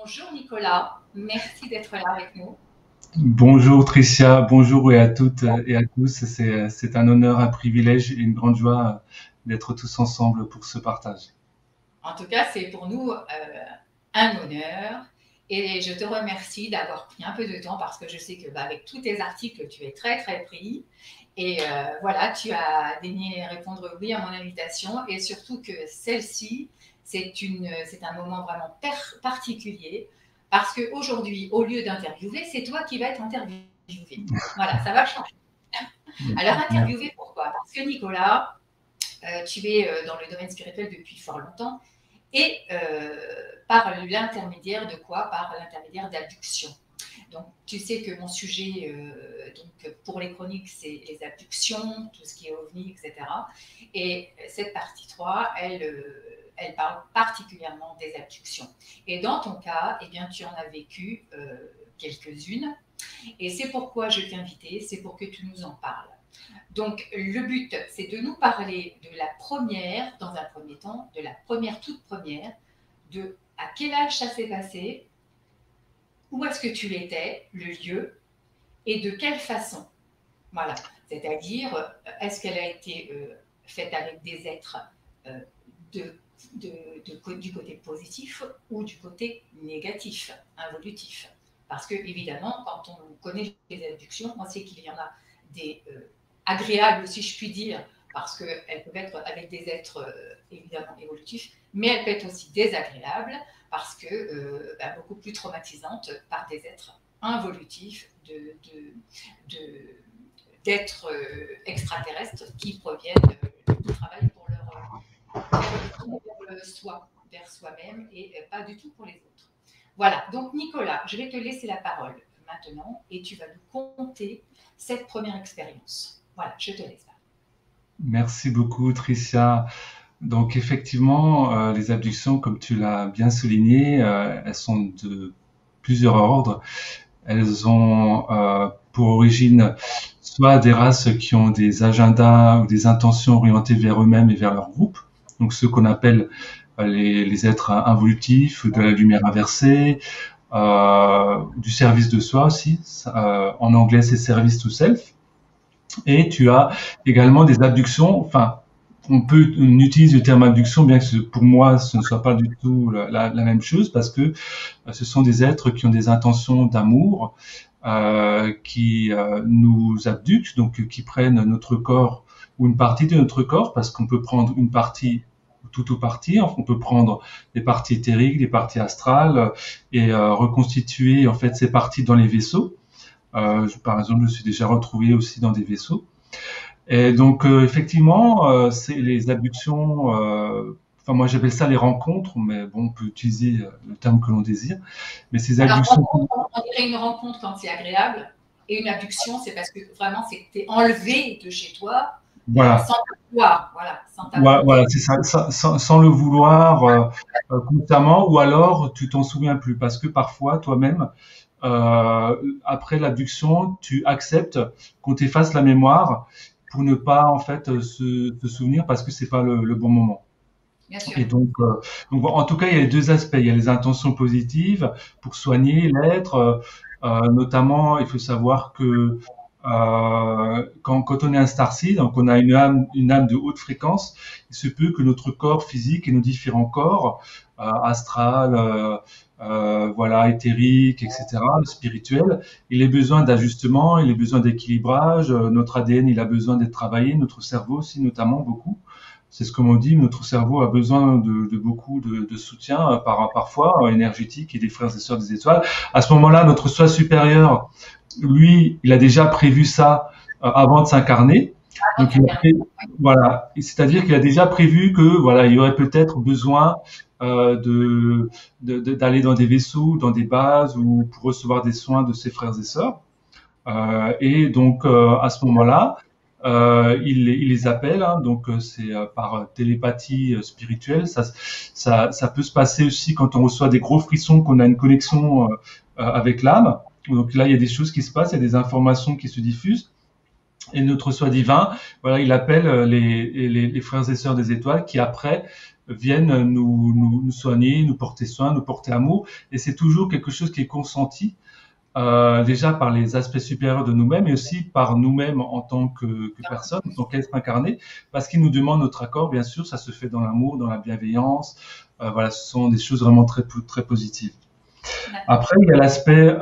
Bonjour Nicolas, merci d'être là avec nous. Bonjour Tricia, bonjour et à toutes et à tous. C'est un honneur, un privilège et une grande joie d'être tous ensemble pour ce partage. En tout cas, c'est pour nous un honneur et je te remercie d'avoir pris un peu de temps parce que je sais que avec tous tes articles, tu es très très pris et voilà, tu as daigné répondre oui à mon invitation et surtout que celle-ci, c'est un moment vraiment particulier parce qu'aujourd'hui, au lieu d'interviewer, c'est toi qui vas être interviewé. Voilà, ça va changer. Alors, interviewer, pourquoi? Parce que Nicolas, tu es dans le domaine spirituel depuis fort longtemps et par l'intermédiaire de quoi? Par l'intermédiaire d'abduction. Donc, tu sais que mon sujet, donc, pour les chroniques, c'est les abductions, tout ce qui est ovni, etc. Et cette partie 3, elle parle particulièrement des abductions. Et dans ton cas, eh bien, tu en as vécu quelques-unes. Et c'est pourquoi je t'ai invité, c'est pour que tu nous en parles. Donc, le but, c'est de nous parler de la première, dans un premier temps, de la première, toute première, de à quel âge ça s'est passé, où est-ce que tu étais, le lieu, et de quelle façon. Voilà. C'est-à-dire, est-ce qu'elle a été faite avec des êtres euh, de, du côté positif ou du côté négatif, involutif. Parce que, évidemment, quand on connaît les abductions, on sait qu'il y en a des agréables, si je puis dire, parce qu'elles peuvent être avec des êtres évidemment évolutifs, mais elles peuvent être aussi désagréables parce que beaucoup plus traumatisantes par des êtres involutifs d'êtres extraterrestres qui proviennent du travail pour leur soi, vers soi-même et pas du tout pour les autres. Voilà, donc Nicolas, je vais te laisser la parole maintenant et tu vas nous conter cette première expérience. Voilà, je te laisse. Merci beaucoup Tricia. Donc effectivement, les abductions, comme tu l'as bien souligné, elles sont de plusieurs ordres. Elles ont pour origine soit des races qui ont des agendas ou des intentions orientées vers eux-mêmes et vers leur groupe, donc ceux qu'on appelle les êtres involutifs, de la lumière inversée, du service de soi aussi. En anglais, c'est service to self. Et tu as également des abductions. Enfin, on utilise le terme abduction, bien que pour moi, ce ne soit pas du tout la même chose, parce que ce sont des êtres qui ont des intentions d'amour, qui nous abduquent, donc qui prennent notre corps ou une partie de notre corps, parce qu'on peut prendre une partie tout ou partie. On peut prendre des parties éthériques, des parties astrales, et reconstituer en fait ces parties dans les vaisseaux. Par exemple, je suis déjà retrouvé aussi dans des vaisseaux. Et donc, effectivement, c'est les abductions. Enfin, moi, j'appelle ça les rencontres, mais bon, on peut utiliser le terme que l'on désire. Mais ces Alors, abductions, on dirait une rencontre quand c'est agréable, et une abduction, c'est parce que vraiment, c'est que tu es enlevé de chez toi voilà, sans ta vouloir, voilà, sans ta voilà, volonté. c'est ça, sans le vouloir constamment, ou alors tu t'en souviens plus, parce que parfois, toi-même, après l'abduction, tu acceptes qu'on t'efface la mémoire pour ne pas en fait se souvenir parce que c'est pas le bon moment. Bien sûr. Et donc, en tout cas, il y a les deux aspects. Il y a les intentions positives pour soigner l'être. Notamment, il faut savoir que quand on est un starseed, donc on a une âme de haute fréquence, il se peut que notre corps physique et nos différents corps, astral, voilà, éthérique, etc., spirituel, il ait besoin d'ajustement, il ait besoin d'équilibrage. Notre ADN, il a besoin d'être travaillé, notre cerveau aussi, notamment beaucoup. C'est ce que m'on dit, notre cerveau a besoin de beaucoup de soutien, parfois énergétique, et des frères et sœurs des étoiles. À ce moment-là, notre soi supérieur, lui, il a déjà prévu ça avant de s'incarner. Donc, voilà, c'est-à-dire qu'il a déjà prévu que voilà, il y aurait peut-être besoin d'aller dans des vaisseaux, dans des bases, ou pour recevoir des soins de ses frères et sœurs. Et donc à ce moment-là, il les appelle, hein, donc c'est par télépathie spirituelle. Ça peut se passer aussi quand on reçoit des gros frissons, qu'on a une connexion avec l'âme. Donc là, il y a des choses qui se passent, il y a des informations qui se diffusent. Et notre soi divin, voilà, il appelle les frères et sœurs des étoiles qui après viennent nous soigner, nous porter soin, nous porter amour. Et c'est toujours quelque chose qui est consenti, déjà par les aspects supérieurs de nous-mêmes et aussi par nous-mêmes en tant que personne, en tant qu'être incarné, parce qu'ils nous demandent notre accord. Bien sûr, ça se fait dans l'amour, dans la bienveillance. Voilà, ce sont des choses vraiment très positives. Après, il y a l'aspect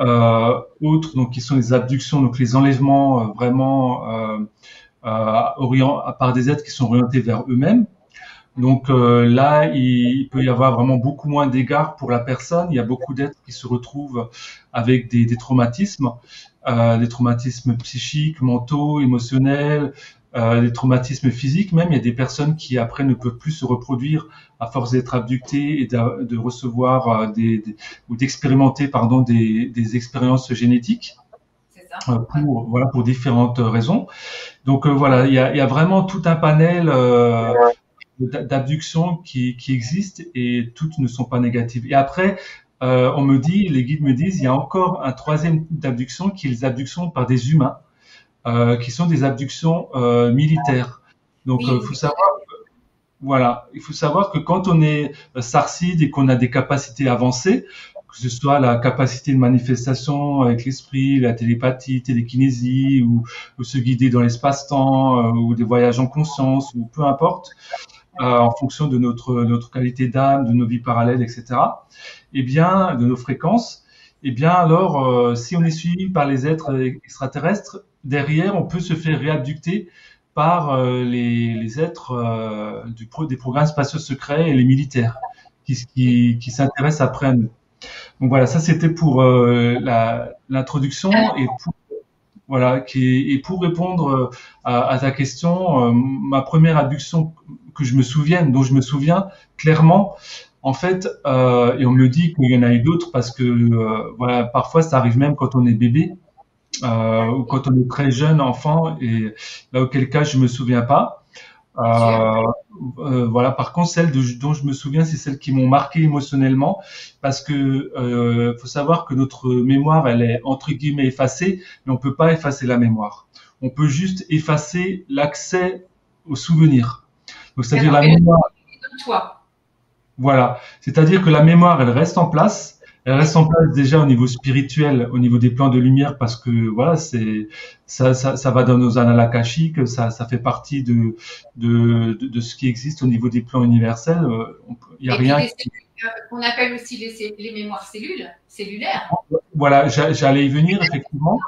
autre, donc qui sont les abductions, donc les enlèvements vraiment par des êtres qui sont orientés vers eux-mêmes. Donc là, il peut y avoir vraiment beaucoup moins d'égards pour la personne. Il y a beaucoup d'êtres qui se retrouvent avec des traumatismes psychiques, mentaux, émotionnels, des traumatismes physiques même. Il y a des personnes qui après ne peuvent plus se reproduire à force d'être abductées et de recevoir ou d'expérimenter des expériences génétiques pour différentes raisons. Donc voilà, il y a vraiment tout un panel d'abductions qui existent et toutes ne sont pas négatives. Et après, les guides me disent, il y a encore un troisième type d'abduction qui est les abductions par des humains, qui sont des abductions militaires. Donc, il faut savoir que quand on est sarcide et qu'on a des capacités avancées, que ce soit la capacité de manifestation avec l'esprit, la télépathie, télékinésie, ou se guider dans l'espace-temps, ou des voyages en conscience, ou peu importe, en fonction de notre qualité d'âme, de nos vies parallèles, etc. Eh bien, de nos fréquences. Eh bien, alors, si on est suivi par les êtres extraterrestres, derrière, on peut se faire réabducter par les êtres des programmes spatiaux secrets et les militaires qui s'intéressent après à nous. Donc voilà, ça c'était pour l'introduction et pour répondre à ta question, ma première abduction dont je me souviens clairement, en fait, et on me dit qu'il y en a eu d'autres parce que parfois ça arrive même quand on est bébé ou quand on est très jeune enfant, et là auquel cas je me souviens pas. Par contre, dont je me souviens, c'est celles qui m'ont marqué émotionnellement, parce que faut savoir que notre mémoire, elle est entre guillemets effacée, mais on peut pas effacer la mémoire. On peut juste effacer l'accès aux souvenirs. Donc, c'est-à-dire la mémoire. Voilà, c'est-à-dire que la mémoire, elle reste en place. Elle reste en place déjà au niveau spirituel, au niveau des plans de lumière, parce que voilà, ça va dans nos annales akashiques, ça fait partie de ce qui existe au niveau des plans universels. Il y a rien. On appelle aussi les mémoires cellulaires. Voilà, j'allais y venir effectivement.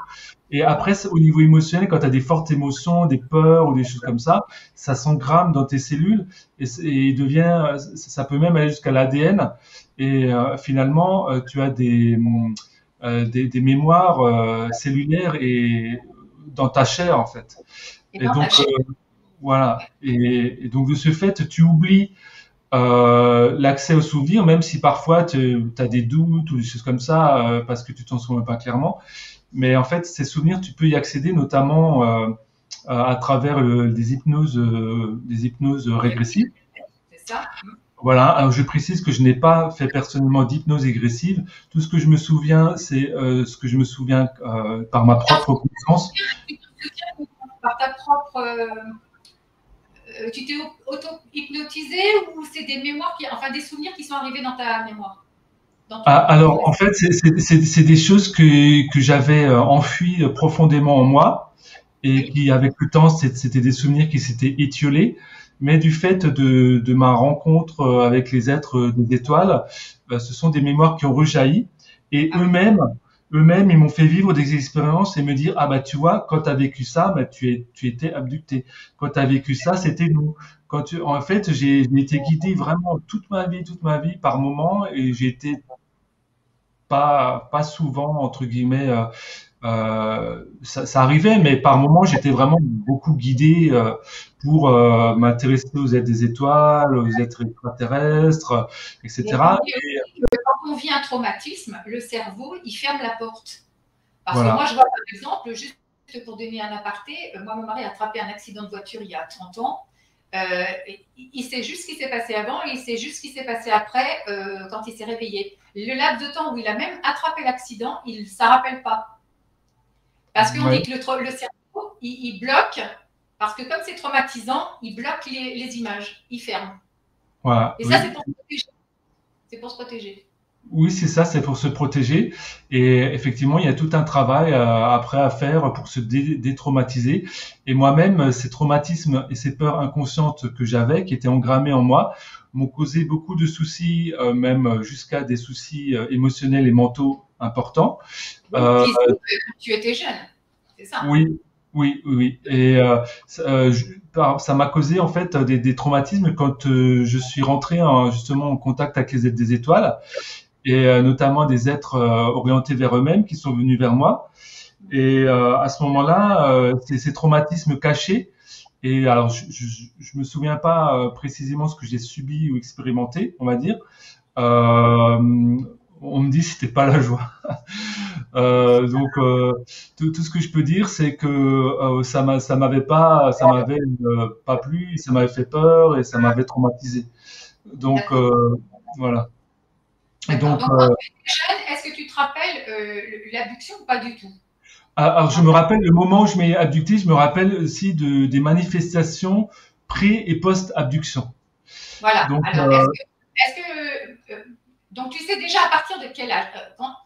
Et après, au niveau émotionnel, quand tu as des fortes émotions, des peurs ou des choses comme ça s'engramme dans tes cellules et ça peut même aller jusqu'à l'ADN. Et finalement, tu as des mémoires cellulaires et dans ta chair en fait. Et donc voilà. Et donc de ce fait, tu oublies l'accès aux souvenirs, même si parfois tu as des doutes ou des choses comme ça parce que tu t'en souviens pas clairement. Mais en fait, ces souvenirs, tu peux y accéder notamment à travers des hypnoses régressives. C'est ça. Voilà. Alors, je précise que je n'ai pas fait personnellement d'hypnose régressive. Tout ce que je me souviens, c'est ce que je me souviens par ma propre connaissance. Par ta propre. Tu t'es auto-hypnotisé ou c'est des mémoires des souvenirs qui sont arrivés dans ta mémoire? Alors, en fait, c'est des choses que j'avais enfuies profondément en moi et qui, avec le temps, c'était des souvenirs qui s'étaient étiolés. Mais du fait de ma rencontre avec les êtres des étoiles, ce sont des mémoires qui ont rejailli et eux-mêmes, ils m'ont fait vivre des expériences et me dire, ah bah tu vois, quand tu as vécu ça, bah, tu étais abducté. Quand tu as vécu ça, c'était nous. En fait, j'ai été guidé vraiment toute ma vie par moments, et j'ai été pas souvent, entre guillemets, ça arrivait, mais par moments, j'étais vraiment beaucoup guidé pour m'intéresser aux êtres des étoiles, aux êtres extraterrestres, etc. Quand on vit un traumatisme, le cerveau, il ferme la porte. Parce que moi, je vois, par exemple, juste pour donner un aparté, moi, mon mari a attrapé un accident de voiture il y a 30 ans. Il sait juste ce qui s'est passé avant et il sait juste ce qui s'est passé après quand il s'est réveillé. Le laps de temps où il a même attrapé l'accident, il ne s'en rappelle pas. Parce qu'on dit que le cerveau, il bloque, parce que comme c'est traumatisant, il bloque les images, il ferme. Voilà, Et ça, oui. c'est pour se protéger. C'est pour se protéger. Oui, c'est ça, c'est pour se protéger. Et effectivement, il y a tout un travail après à faire pour se détraumatiser. Et moi-même, ces traumatismes et ces peurs inconscientes que j'avais, qui étaient engrammées en moi, m'ont causé beaucoup de soucis, même jusqu'à des soucis émotionnels et mentaux importants. Oui, Euh, physique, quand tu étais jeune. C'est ça. Hein. oui, oui, oui, oui. Et ça m'a causé en fait des traumatismes quand je suis rentré justement en contact avec les êtres des étoiles et notamment des êtres orientés vers eux-mêmes qui sont venus vers moi. Et à ce moment-là, ces traumatismes cachés. Et alors, je me souviens pas précisément ce que j'ai subi ou expérimenté, on va dire. Euh, on me dit c'était pas la joie. Donc tout ce que je peux dire, c'est que ça m'avait pas plu, ça m'avait fait peur et ça m'avait traumatisé. Donc D'accord. voilà. Et D'accord. donc Donc, quand tu étais jeune, est-ce que tu te rappelles l'abduction ou pas du tout? alors je me rappelle le moment où je m'ai abducté, je me rappelle aussi des manifestations pré et post abduction. Voilà. Donc Alors, donc tu sais déjà à partir de quel âge,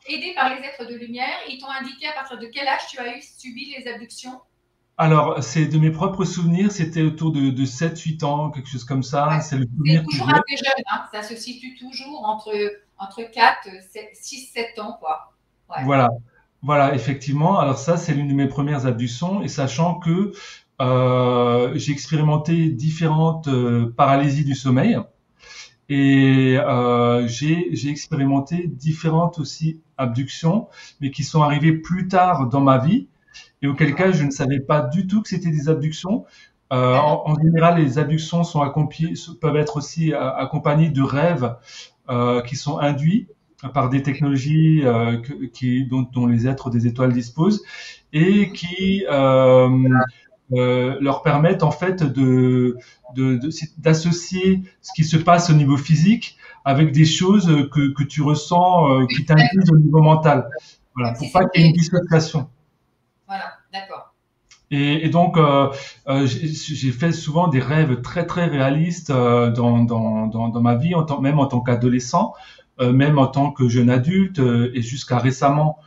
aidé par les êtres de lumière, ils t'ont indiqué à partir de quel âge tu as subi les abductions? alors c'est de mes propres souvenirs, c'était autour de 7-8 ans, quelque chose comme ça, Ouais. c'est le C'est souvenir que toujours j'ai. assez jeune, hein. Ça se situe toujours entre 4, 6, 7 ans, quoi. Ouais. Voilà. Voilà, effectivement. Alors ça, c'est l'une de mes premières abductions, et sachant que j'ai expérimenté différentes paralysies du sommeil, et j'ai expérimenté différentes aussi abductions, mais qui sont arrivées plus tard dans ma vie, et auquel cas D'accord. je ne savais pas du tout que c'était des abductions. D'accord. En général, les abductions peuvent être aussi accompagnées de rêves qui sont induits par des technologies dont les êtres des étoiles disposent et qui leur permettent en fait d'associer ce qui se passe au niveau physique avec des choses que tu ressens, qui t'induisent au niveau mental. Voilà, Comme si pour pas qu'il y ait c'était. une dissociation. Voilà, d'accord. Et donc, j'ai fait souvent des rêves très très réalistes dans ma vie, même en tant qu'adolescent, même en tant que jeune adulte, et jusqu'à récemment,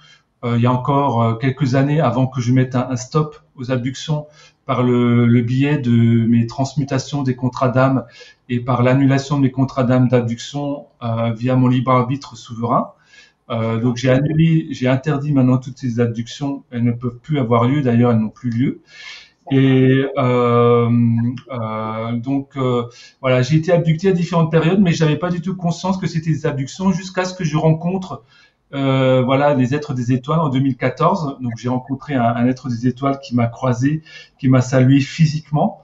il y a encore quelques années, avant que je mette un stop aux abductions par le biais de mes transmutations des contrats d'âme et par l'annulation de mes contrats d'âme d'abduction via mon libre arbitre souverain. Donc D'accord. j'ai interdit maintenant toutes ces abductions. Elles ne peuvent plus avoir lieu. D'ailleurs, elles n'ont plus lieu. D'accord. Et donc voilà, j'ai été abducté à différentes périodes, mais j'avais pas du tout conscience que c'était des abductions jusqu'à ce que je rencontre voilà les êtres des étoiles en 2014. Donc j'ai rencontré un être des étoiles qui m'a croisé, qui m'a salué physiquement.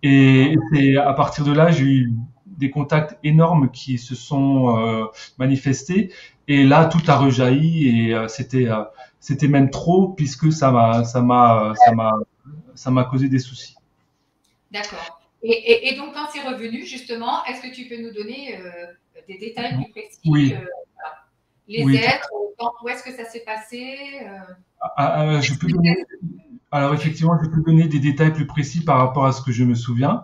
Et c'est à partir de là, j'ai eu des contacts énormes qui se sont manifestés. Et là, tout a rejailli et c'était même trop puisque ça m'a causé des soucis. D'accord. Et donc, quand c'est revenu, justement, est-ce que tu peux nous donner des détails plus précis, Oui, voilà. Les oui. êtres, où est-ce que ça s'est passé Je qu'est-ce peux qui donner. Alors effectivement, je peux donner des détails plus précis par rapport à ce que je me souviens.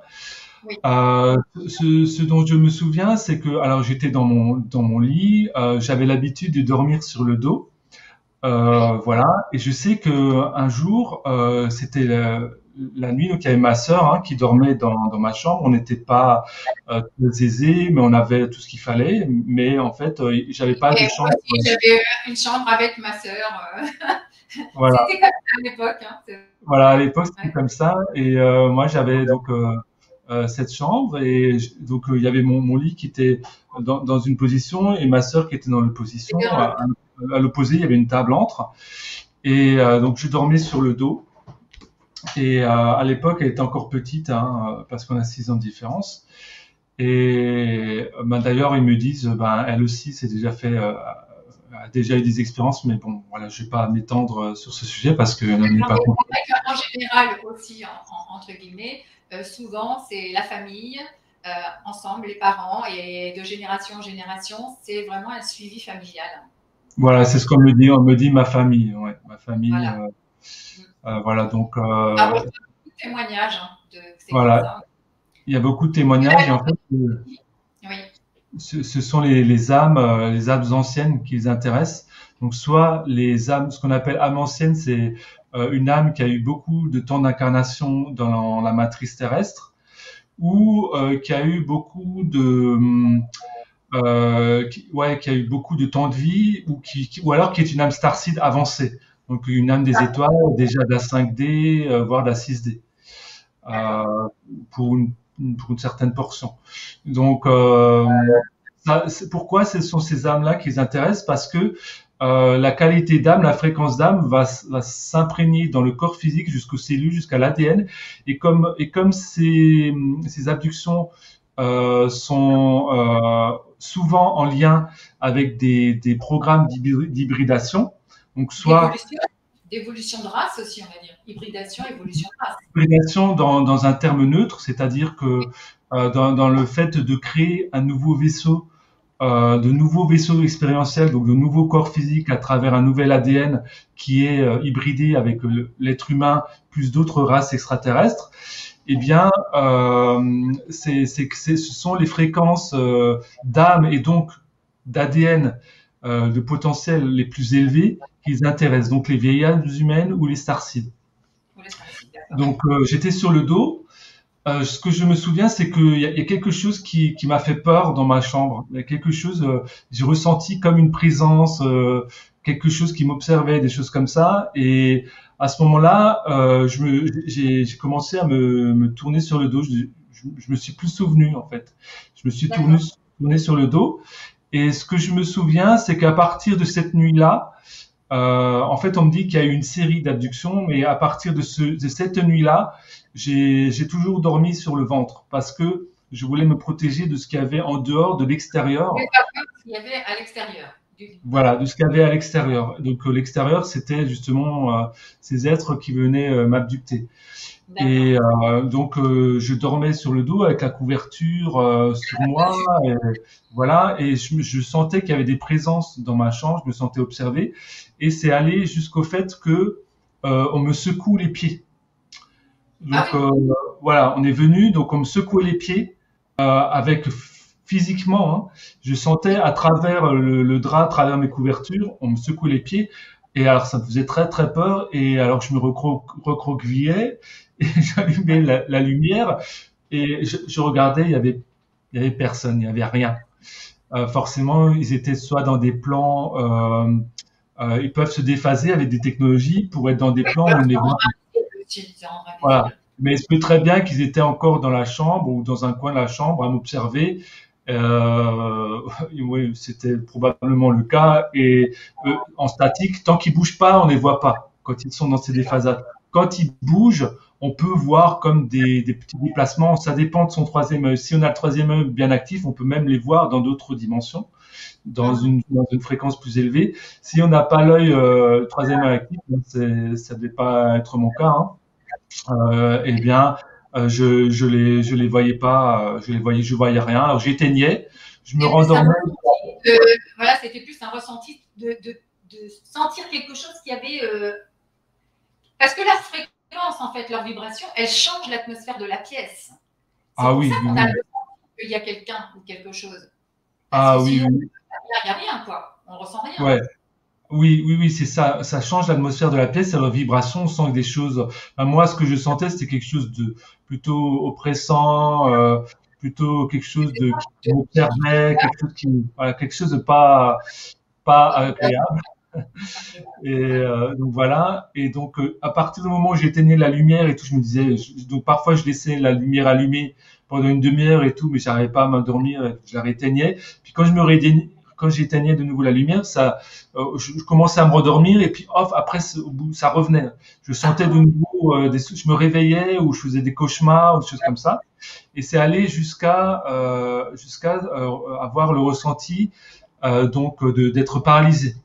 Oui, Ce dont je me souviens, c'est que alors j'étais dans mon lit, j'avais l'habitude de dormir sur le dos, oui. voilà. Et je sais que un jour, c'était la nuit, donc il y avait ma sœur qui dormait dans ma chambre. On n'était pas très aisés, mais on avait tout ce qu'il fallait. Mais en fait, j'avais pas de Et moi chambre. aussi, j'avais une chambre avec ma sœur. Voilà, C'était comme ça à l'époque. Hein, c'est voilà. À vrai. l'époque, c'était Ouais. comme ça. Et moi, j'avais donc cette chambre et donc il y avait mon lit qui était dans une position et ma sœur qui était dans l'autre position. C'était dans le. À l'opposé, il y avait une table entre. Et donc je dormais sur le dos. Et à l'époque, elle était encore petite, parce qu'on a 6 ans de différence. Et ben, d'ailleurs, ils me disent, ben, elle aussi s'est déjà fait, a déjà eu des expériences, mais bon, voilà, je vais pas m'étendre sur ce sujet parce que n'en est pas compris. C'est vrai qu'en général aussi, entre guillemets, souvent c'est la famille, ensemble, les parents, et de génération en génération, c'est vraiment un suivi familial. Voilà, c'est ce qu'on me dit. On me dit ma famille, ouais, ma famille. Voilà. Voilà, donc Ça rejoint beaucoup de témoignages hein, que c'est comme voilà, ça. il y a beaucoup de témoignages et en fait, ce sont les âmes anciennes qui les intéressent. Donc, soit les âmes, ce qu'on appelle âme ancienne, c'est une âme qui a eu beaucoup de temps d'incarnation dans la matrice terrestre, ou qui a eu beaucoup qui a eu beaucoup de temps de vie, ou alors qui est une âme starseed avancée. Donc, une âme des étoiles, déjà d'A 5D, voire d'A 6D, euh, pour pour une certaine portion. Donc, pourquoi ce sont ces âmes-là qui les intéressent? Parce que la qualité d'âme, la fréquence d'âme va s'imprégner dans le corps physique jusqu'aux cellules, jusqu'à l'ADN. Et comme ces abductions sont souvent en lien avec des programmes d'hybridation, donc soit d'évolution de race aussi, on va dire. Hybridation, évolution de race. hybridation dans un terme neutre, c'est-à-dire que dans le fait de créer un nouveau vaisseau, de nouveaux vaisseaux expérientiels, donc de nouveaux corps physiques à travers un nouvel ADN qui est hybridé avec l'être humain plus d'autres races extraterrestres, eh bien, ce sont les fréquences d'âme et donc d'ADN de potentiel les plus élevés qui les intéressent, donc les vieilles âmes humaines ou les starseeds. Donc, j'étais sur le dos. Ce que je me souviens, c'est qu'il y a quelque chose qui m'a fait peur dans ma chambre. Il y a quelque chose, j'ai ressenti comme une présence, quelque chose qui m'observait, des choses comme ça. Et à ce moment-là, j'ai commencé à me tourner sur le dos. Je me suis plus souvenu, en fait. Je me suis tourné sur le dos. Et ce que je me souviens, c'est qu'à partir de cette nuit-là, en fait, on me dit qu'il y a eu une série d'abductions, mais à partir de cette nuit-là, j'ai toujours dormi sur le ventre parce que je voulais me protéger de ce qu'il y avait en dehors, de l'extérieur. Ce qu'il y avait à l'extérieur. Voilà, de ce qu'il y avait à l'extérieur. Donc l'extérieur, c'était justement ces êtres qui venaient m'abducter. Et donc je dormais sur le dos avec la couverture sur moi, et, voilà. Et je sentais qu'il y avait des présences dans ma chambre, je me sentais observé, et c'est allé jusqu'au fait que on me secoue les pieds. Donc voilà, on est venu, donc on me secouait les pieds avec physiquement, hein, je sentais à travers le drap, à travers mes couvertures, on me secouait les pieds. Et alors, ça me faisait très, très peur. Et alors, je me recroquevillais et j'allumais la lumière et je regardais, il y avait personne, il y avait rien. Forcément, ils étaient soit dans des plans, ils peuvent se déphaser avec des technologies pour être dans des plans où on les voit. Voilà. Mais il se peut très bien qu'ils étaient encore dans la chambre ou dans un coin de la chambre à m'observer. Oui, c'était probablement le cas. Et en statique, tant qu'ils bougent pas, on les voit pas quand ils sont dans ces déphasages. Quand ils bougent, on peut voir comme des petits déplacements. Ça dépend de son troisième œil. Si on a le troisième œil bien actif, on peut même les voir dans d'autres dimensions, dans une fréquence plus élevée. Si on n'a pas l'œil troisième œil actif, ça ne devait pas être mon cas, hein. Eh bien, je les voyais pas, je voyais rien. Alors j'éteignais, je me rendormais. Voilà, c'était plus un ressenti de sentir quelque chose qui avait, parce que la fréquence, en fait, leur vibration, elle change l'atmosphère de la pièce. C'est pour ça qu'on a le sentiment qu'il y a quelqu'un ou quelque chose. Parce que sinon, il n'y a rien, quoi. On ressent rien. Ouais. Oui, c'est ça. Ça change l'atmosphère de la pièce, et leur vibration, on sent des choses. Enfin, moi, ce que je sentais, c'était quelque chose de plutôt oppressant, plutôt quelque chose qui m'observait, quelque chose de pas agréable. Et donc voilà. Et donc à partir du moment où j'éteignais la lumière et tout, je me disais. Donc parfois, je laissais la lumière allumée pendant une demi-heure et tout, mais j'arrivais pas à m'endormir. Je la réteignais. Puis quand j'éteignais de nouveau la lumière, je commençais à me rendormir et puis off, après au bout, ça revenait. Je sentais de nouveau je me réveillais ou je faisais des cauchemars ou des choses comme ça. Et c'est allé jusqu'à avoir le ressenti donc d'être paralysé.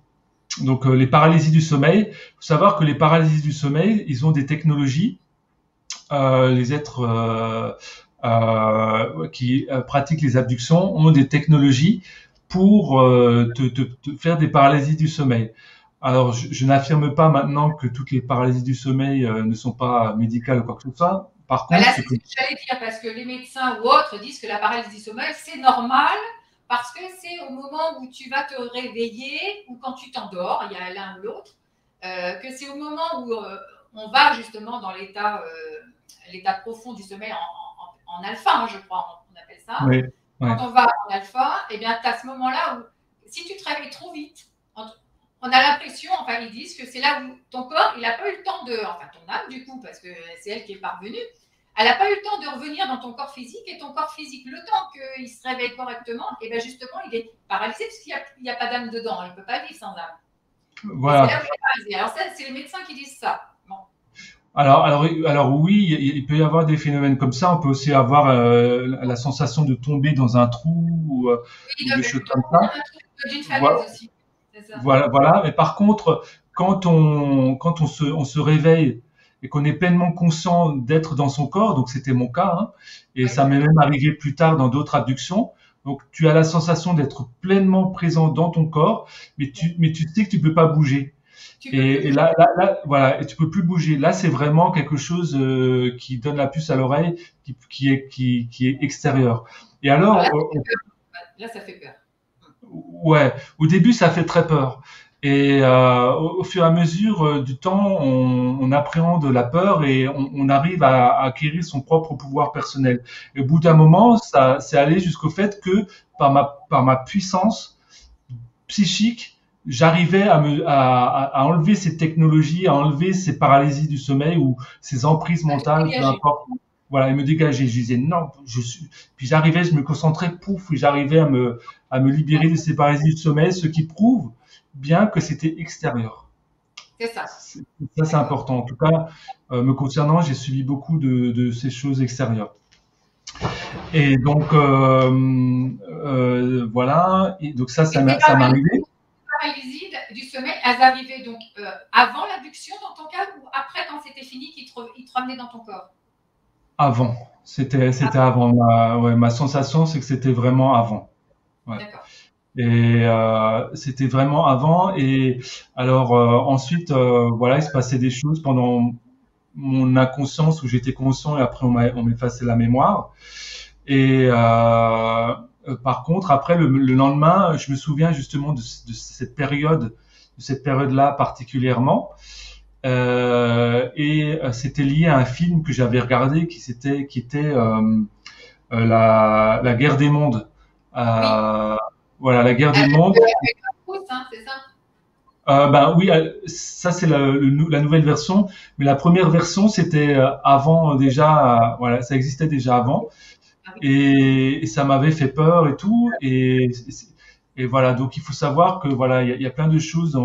Donc les paralysies du sommeil. Il faut savoir que les paralysies du sommeil, ils ont des technologies. Les êtres qui pratiquent les abductions ont des technologies pour te faire des paralysies du sommeil. Alors, je n'affirme pas maintenant que toutes les paralysies du sommeil ne sont pas médicales ou quoi que ce soit. Par contre, c'est ce que j'allais dire, parce que les médecins ou autres disent que la paralysie du sommeil, c'est normal parce que c'est au moment où tu vas te réveiller ou quand tu t'endors, il y a l'un ou l'autre, que c'est au moment où on va justement dans l'état profond du sommeil en alpha, hein, je crois, on appelle ça. Oui, oui. Quand on va en alpha, eh bien, tu as ce moment-là où, si tu te réveilles trop vite, on a l'impression, enfin, ils disent que c'est là où ton corps, il n'a pas eu le temps enfin, ton âme, du coup, parce que c'est elle qui est parvenue, elle n'a pas eu le temps de revenir dans ton corps physique, et ton corps physique, le temps qu'il se réveille correctement, et bien justement, il est paralysé parce qu'il n'y a pas d'âme dedans, il ne peut pas vivre sans âme. Voilà. Et c'est là où il est paralysé. Alors ça, c'est les médecins qui disent ça. Bon. Alors oui, il peut y avoir des phénomènes comme ça. On peut aussi avoir la sensation de tomber dans un trou ou des choses comme ça. D'une falaise aussi. Ça. Voilà. Mais par contre, quand on se réveille et qu'on est pleinement conscient d'être dans son corps, donc c'était mon cas, hein, et Oui. ça m'est même arrivé plus tard dans d'autres abductions. Donc tu as la sensation d'être pleinement présent dans ton corps, mais tu sais que tu peux pas bouger. Et là, voilà, et tu peux plus bouger. Là, c'est vraiment quelque chose qui donne la puce à l'oreille, qui est extérieur. Et alors, là, ça fait peur. Ouais, au début, ça fait très peur. Et au fur et à mesure du temps, on appréhende la peur et on arrive à acquérir son propre pouvoir personnel. Et au bout d'un moment, ça c'est allé jusqu'au fait que par ma puissance psychique, j'arrivais à enlever ces technologies, à enlever ces paralysies du sommeil ou ces emprises mentales, peu importe. Voilà, et me dégager. Je disais non, puis j'arrivais, je me concentrais, pouf, et j'arrivais à me libérer de ces paralysies du sommeil, ce qui prouve bien que c'était extérieur. C'est ça. Ça, c'est important. En tout cas, me concernant, j'ai subi beaucoup de ces choses extérieures. Et donc, voilà. Et donc ça m'arrivait. Les paralysies du sommeil, elles arrivaient donc avant l'abduction dans ton cas ou après quand c'était fini qu'ils te ramenaient dans ton corps? Avant. C'était avant. Ma sensation, c'est que c'était vraiment avant. Ouais. D'accord. Et c'était vraiment avant. Et alors ensuite, voilà, il se passait des choses pendant mon inconscience où j'étais conscient et après on m'effaçait la mémoire. Et par contre, après le lendemain, je me souviens justement de cette période-là particulièrement. Et c'était lié à un film que j'avais regardé qui était la guerre des mondes. Voilà, la guerre des mondes. C'est ça? Ben oui, ça c'est la nouvelle version, mais la première version c'était avant déjà, voilà, ça existait déjà avant, et ça m'avait fait peur et tout, et voilà, donc il faut savoir que voilà, il y a plein de choses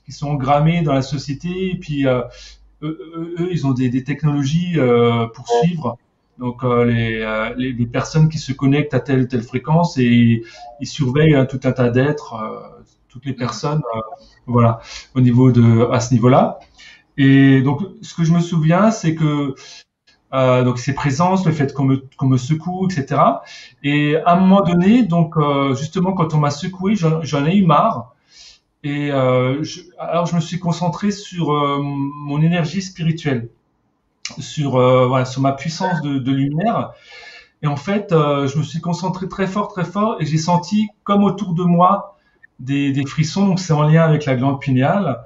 qui sont engrammées dans la société, et puis eux ils ont des technologies pour suivre. Donc les personnes qui se connectent à telle ou telle fréquence et ils surveillent tout un tas d'êtres, toutes les personnes, voilà, à ce niveau-là. Et donc ce que je me souviens, c'est que donc ces présences, le fait qu'on me secoue, etc. Et à un moment donné, donc justement quand on m'a secoué, j'en ai eu marre. Et alors je me suis concentré sur mon énergie spirituelle, sur ma puissance de lumière. Et en fait, je me suis concentré très fort, et j'ai senti comme autour de moi des frissons. Donc c'est en lien avec la glande pinéale,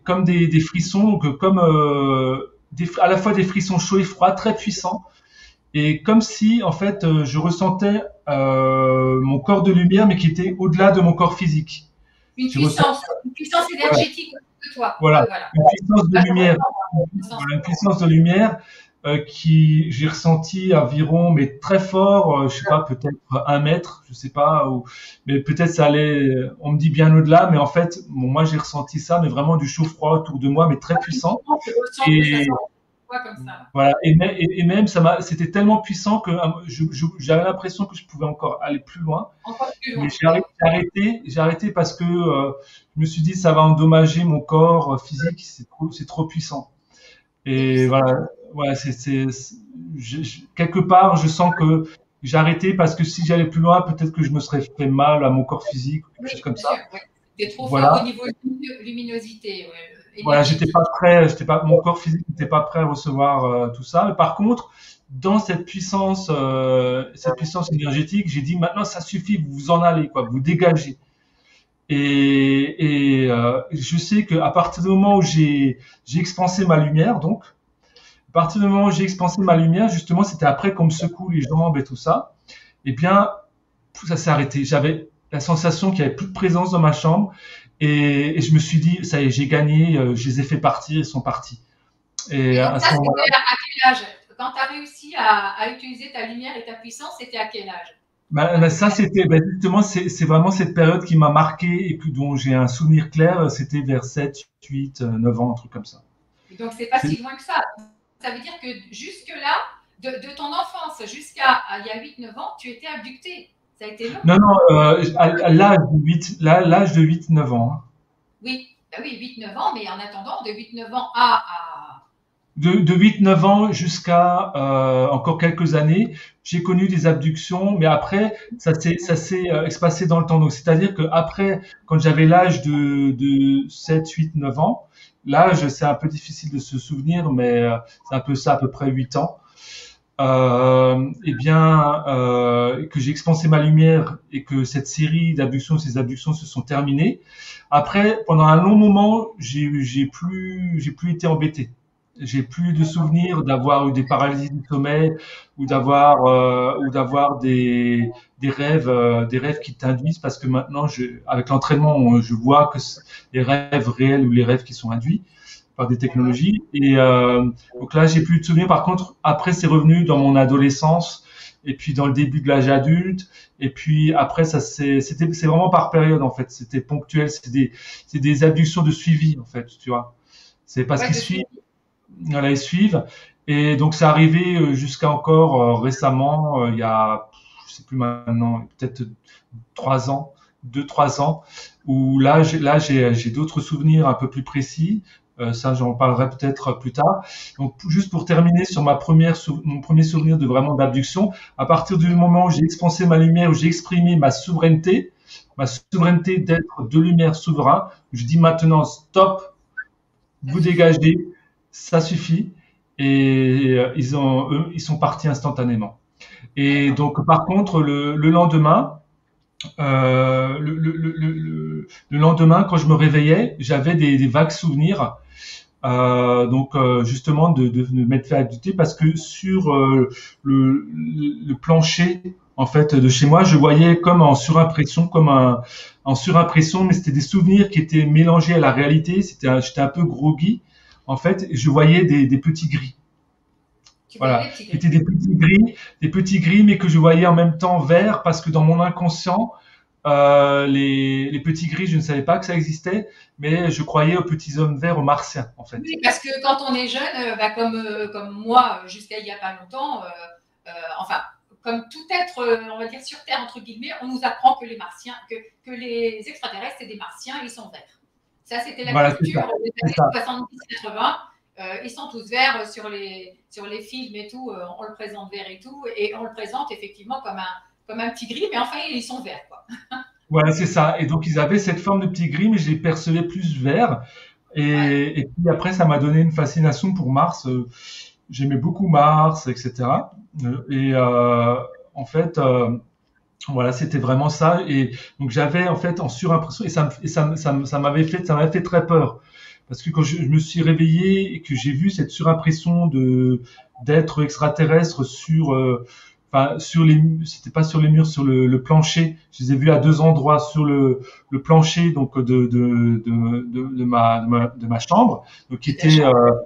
comme des frissons, donc comme à la fois des frissons chauds et froids, très puissants. Et comme si, en fait, je ressentais mon corps de lumière, mais qui était au-delà de mon corps physique. Une puissance énergétique de toi. Voilà, une puissance de lumière. Une puissance de lumière qui j'ai ressenti environ, mais très fort, je sais pas, peut-être 1 mètre, je sais pas, mais peut-être ça allait, on me dit bien au-delà, mais en fait, bon, moi j'ai ressenti ça, mais vraiment du chaud-froid autour de moi, mais très puissant. Et voilà, et même c'était tellement puissant que j'avais l'impression que je pouvais encore aller plus loin. Mais j'ai arrêté parce que je me suis dit ça va endommager mon corps physique, c'est trop puissant. Et voilà, quelque part, je sens que j'ai arrêté parce que si j'allais plus loin, peut-être que je me serais fait mal à mon corps physique, quelque chose comme ça. C'était trop fort au niveau de luminosité. Voilà, mon corps physique n'était pas prêt à recevoir tout ça. Mais par contre, dans cette puissance énergétique, j'ai dit maintenant ça suffit, vous vous en allez, quoi, vous dégagez. Je sais qu'à partir du moment où j'ai expansé ma lumière, donc, à partir du moment où j'ai expansé ma lumière, justement, c'était après qu'on me secoue les jambes et tout ça, eh bien, ça s'est arrêté. J'avais la sensation qu'il n'y avait plus de présence dans ma chambre et je me suis dit, ça y est, j'ai gagné, je les ai fait partir, ils sont partis. Et Et donc à ça, ce c'était moment-là, à quel âge? Quand tu as réussi à utiliser ta lumière et ta puissance, c'était à quel âge? ça, c'était justement, c'est vraiment cette période qui m'a marqué et dont j'ai un souvenir clair. C'était vers 7, 8, 9 ans, un truc comme ça. Et donc, c'est pas si loin que ça. Ça veut dire que jusque-là, de ton enfance jusqu'à il y a 8-9 ans, tu étais abducté. Ça a été long. Non, non, à l'âge de 8, 9 ans. Hein. Oui, bah oui, 8-9 ans, mais en attendant, de 8-9 ans De 8-9 ans jusqu'à encore quelques années, j'ai connu des abductions, mais après, ça s'est espacé dans le temps. Donc, c'est-à-dire que après, quand j'avais l'âge de 7, 8, 9 ans, l'âge, c'est un peu difficile de se souvenir, mais c'est un peu ça, à peu près 8 ans. Que j'ai expansé ma lumière et que cette série d'abductions, ces abductions se sont terminées. Après, pendant un long moment, j'ai plus été embêté. J'ai plus de souvenirs d'avoir eu des paralysies du sommeil ou d'avoir des rêves qui t'induisent parce que maintenant, avec l'entraînement, je vois que les rêves réels ou les rêves qui sont induits par des d'accord. technologies. Donc là, j'ai plus de souvenirs. Par contre, après, c'est revenu dans mon adolescence et puis dans le début de l'âge adulte. Et puis après, c'est vraiment par période en fait. C'était ponctuel. C'est des abductions de suivi en fait, tu vois. C'est parce Ouais, qu'ils suivent, voilà, ils suivent. Et donc, c'est arrivé jusqu'à encore récemment, il y a, je sais plus maintenant, peut-être 3 ans, 2, 3 ans, où j'ai d'autres souvenirs un peu plus précis. Ça, j'en parlerai peut-être plus tard. Donc, juste pour terminer sur mon premier souvenir de vraiment d'abduction, à partir du moment où j'ai expansé ma lumière, où j'ai exprimé ma souveraineté d'être de lumière souverain, je dis maintenant stop, ça vous suffit. dégagez, ça suffit. Et ils sont partis instantanément. Et D'accord. donc, par contre, le lendemain, le lendemain, quand je me réveillais, j'avais des vagues souvenirs. Justement, de m'être fait abducter parce que sur le plancher, en fait, de chez moi, je voyais comme en surimpression, en surimpression, mais c'était des souvenirs qui étaient mélangés à la réalité. J'étais un peu groggy, en fait, et je voyais des petits gris. Tu voyais Voilà, des petits qui gris. étaient des petits gris, mais que je voyais en même temps verts parce que dans mon inconscient, les petits gris, je ne savais pas que ça existait, mais je croyais aux petits hommes verts, aux martiens, en fait. Oui, parce que quand on est jeune, bah, comme moi, jusqu'à il n'y a pas longtemps, enfin, comme tout être, on va dire, sur Terre, entre guillemets, on nous apprend que les martiens, que les extraterrestres, c'est des martiens, ils sont verts. Ça, c'était la Voilà, c'est ça. culture des C'est années ça. 70-80. Ils sont tous verts sur les films et tout, on le présente vert et tout, et on le présente effectivement comme un petit gris, mais enfin, ils sont verts, quoi. Voilà, c'est ça. Et donc, ils avaient cette forme de petit gris, mais je les percevais plus verts. Ouais. Et puis après, ça m'a donné une fascination pour Mars. J'aimais beaucoup Mars, etc. En fait, voilà, c'était vraiment ça. Et donc, j'avais en fait en surimpression, ça m'avait fait très peur. Parce que quand je me suis réveillé et que j'ai vu cette surimpression d'êtres extraterrestres c'était pas sur les murs, sur le plancher. Je les ai vus à 2 endroits sur le plancher donc de ma chambre, donc De ta chambre.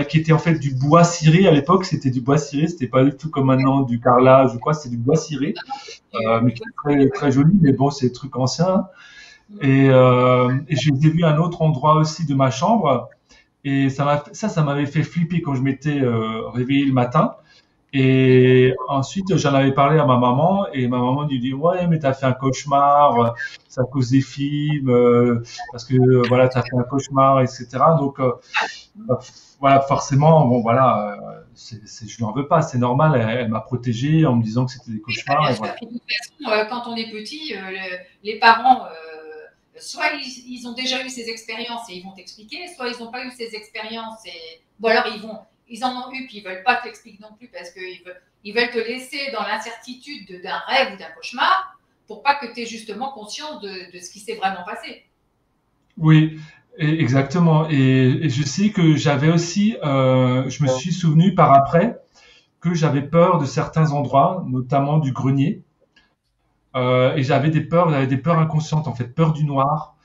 qui était en fait du bois ciré à l'époque. C'était du bois ciré, c'était pas du tout comme maintenant du carrelage ou quoi. C'était du bois ciré, mais Du qui bois. est très très joli. Mais bon, c'est des trucs anciens. Hein. Et je les ai vus à un autre endroit aussi de ma chambre. Et ça m'avait fait flipper quand je m'étais réveillé le matin. Et ensuite, j'en avais parlé à ma maman et ma maman lui dit ouais, mais t'as fait un cauchemar, c'est à cause des films, parce que voilà, t'as fait un cauchemar, etc. Donc bah, voilà, forcément, bon voilà, je lui en veux pas, c'est normal. Elle m'a protégé en me disant que c'était des Bah, cauchemars bien et sûr. voilà. Puis de toute façon, quand on est petit, les parents, soit ils ont déjà eu ces expériences et ils vont t'expliquer, soit ils n'ont pas eu ces expériences ou alors ils en ont eu, puis ils veulent pas que l'expliques non plus parce ils veulent te laisser dans l'incertitude d'un rêve ou d'un cauchemar pour pas que tu aies justement conscience de ce qui s'est vraiment passé. Oui, exactement. Et je sais que j'avais aussi, je me suis souvenu par après que j'avais peur de certains endroits, notamment du grenier. Et j'avais des peurs inconscientes en fait, peur du noir,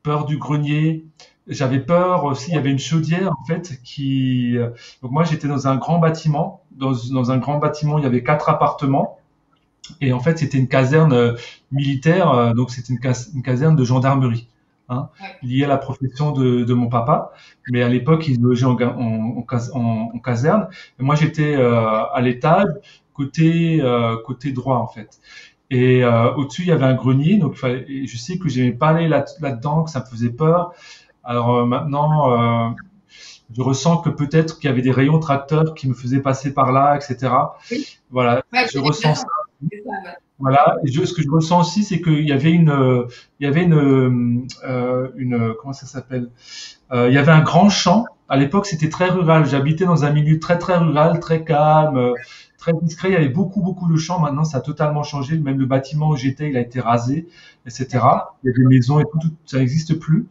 peur du grenier. J'avais peur aussi, il y avait une chaudière en fait qui. Donc moi j'étais dans un grand bâtiment. Dans un grand bâtiment, il y avait 4 appartements. Et en fait c'était une caserne militaire, donc c'était une caserne de gendarmerie, hein, Ouais. liée à la profession de mon papa. Mais à l'époque ils logeaient en caserne. Et moi j'étais à l'étage côté droit en fait. Et au-dessus, il y avait un grenier, donc et je sais que j'aimais pas aller là-dedans, que ça me faisait peur. Alors maintenant, je ressens que peut-être qu'il y avait des rayons tracteurs qui me faisaient passer par là, etc. Oui, Voilà, ouais, je ressens ça. c'est ça, ouais. Voilà. Et ce que je ressens aussi, c'est qu'il y avait comment ça s'appelle? Il y avait un grand champ. À l'époque, c'était très rural. J'habitais dans un milieu très très rural, très calme, très discret. Il y avait beaucoup de champs. Maintenant, ça a totalement changé. Même le bâtiment où j'étais, il a été rasé, D'accord. etc. Il y a des maisons et tout, ça n'existe plus.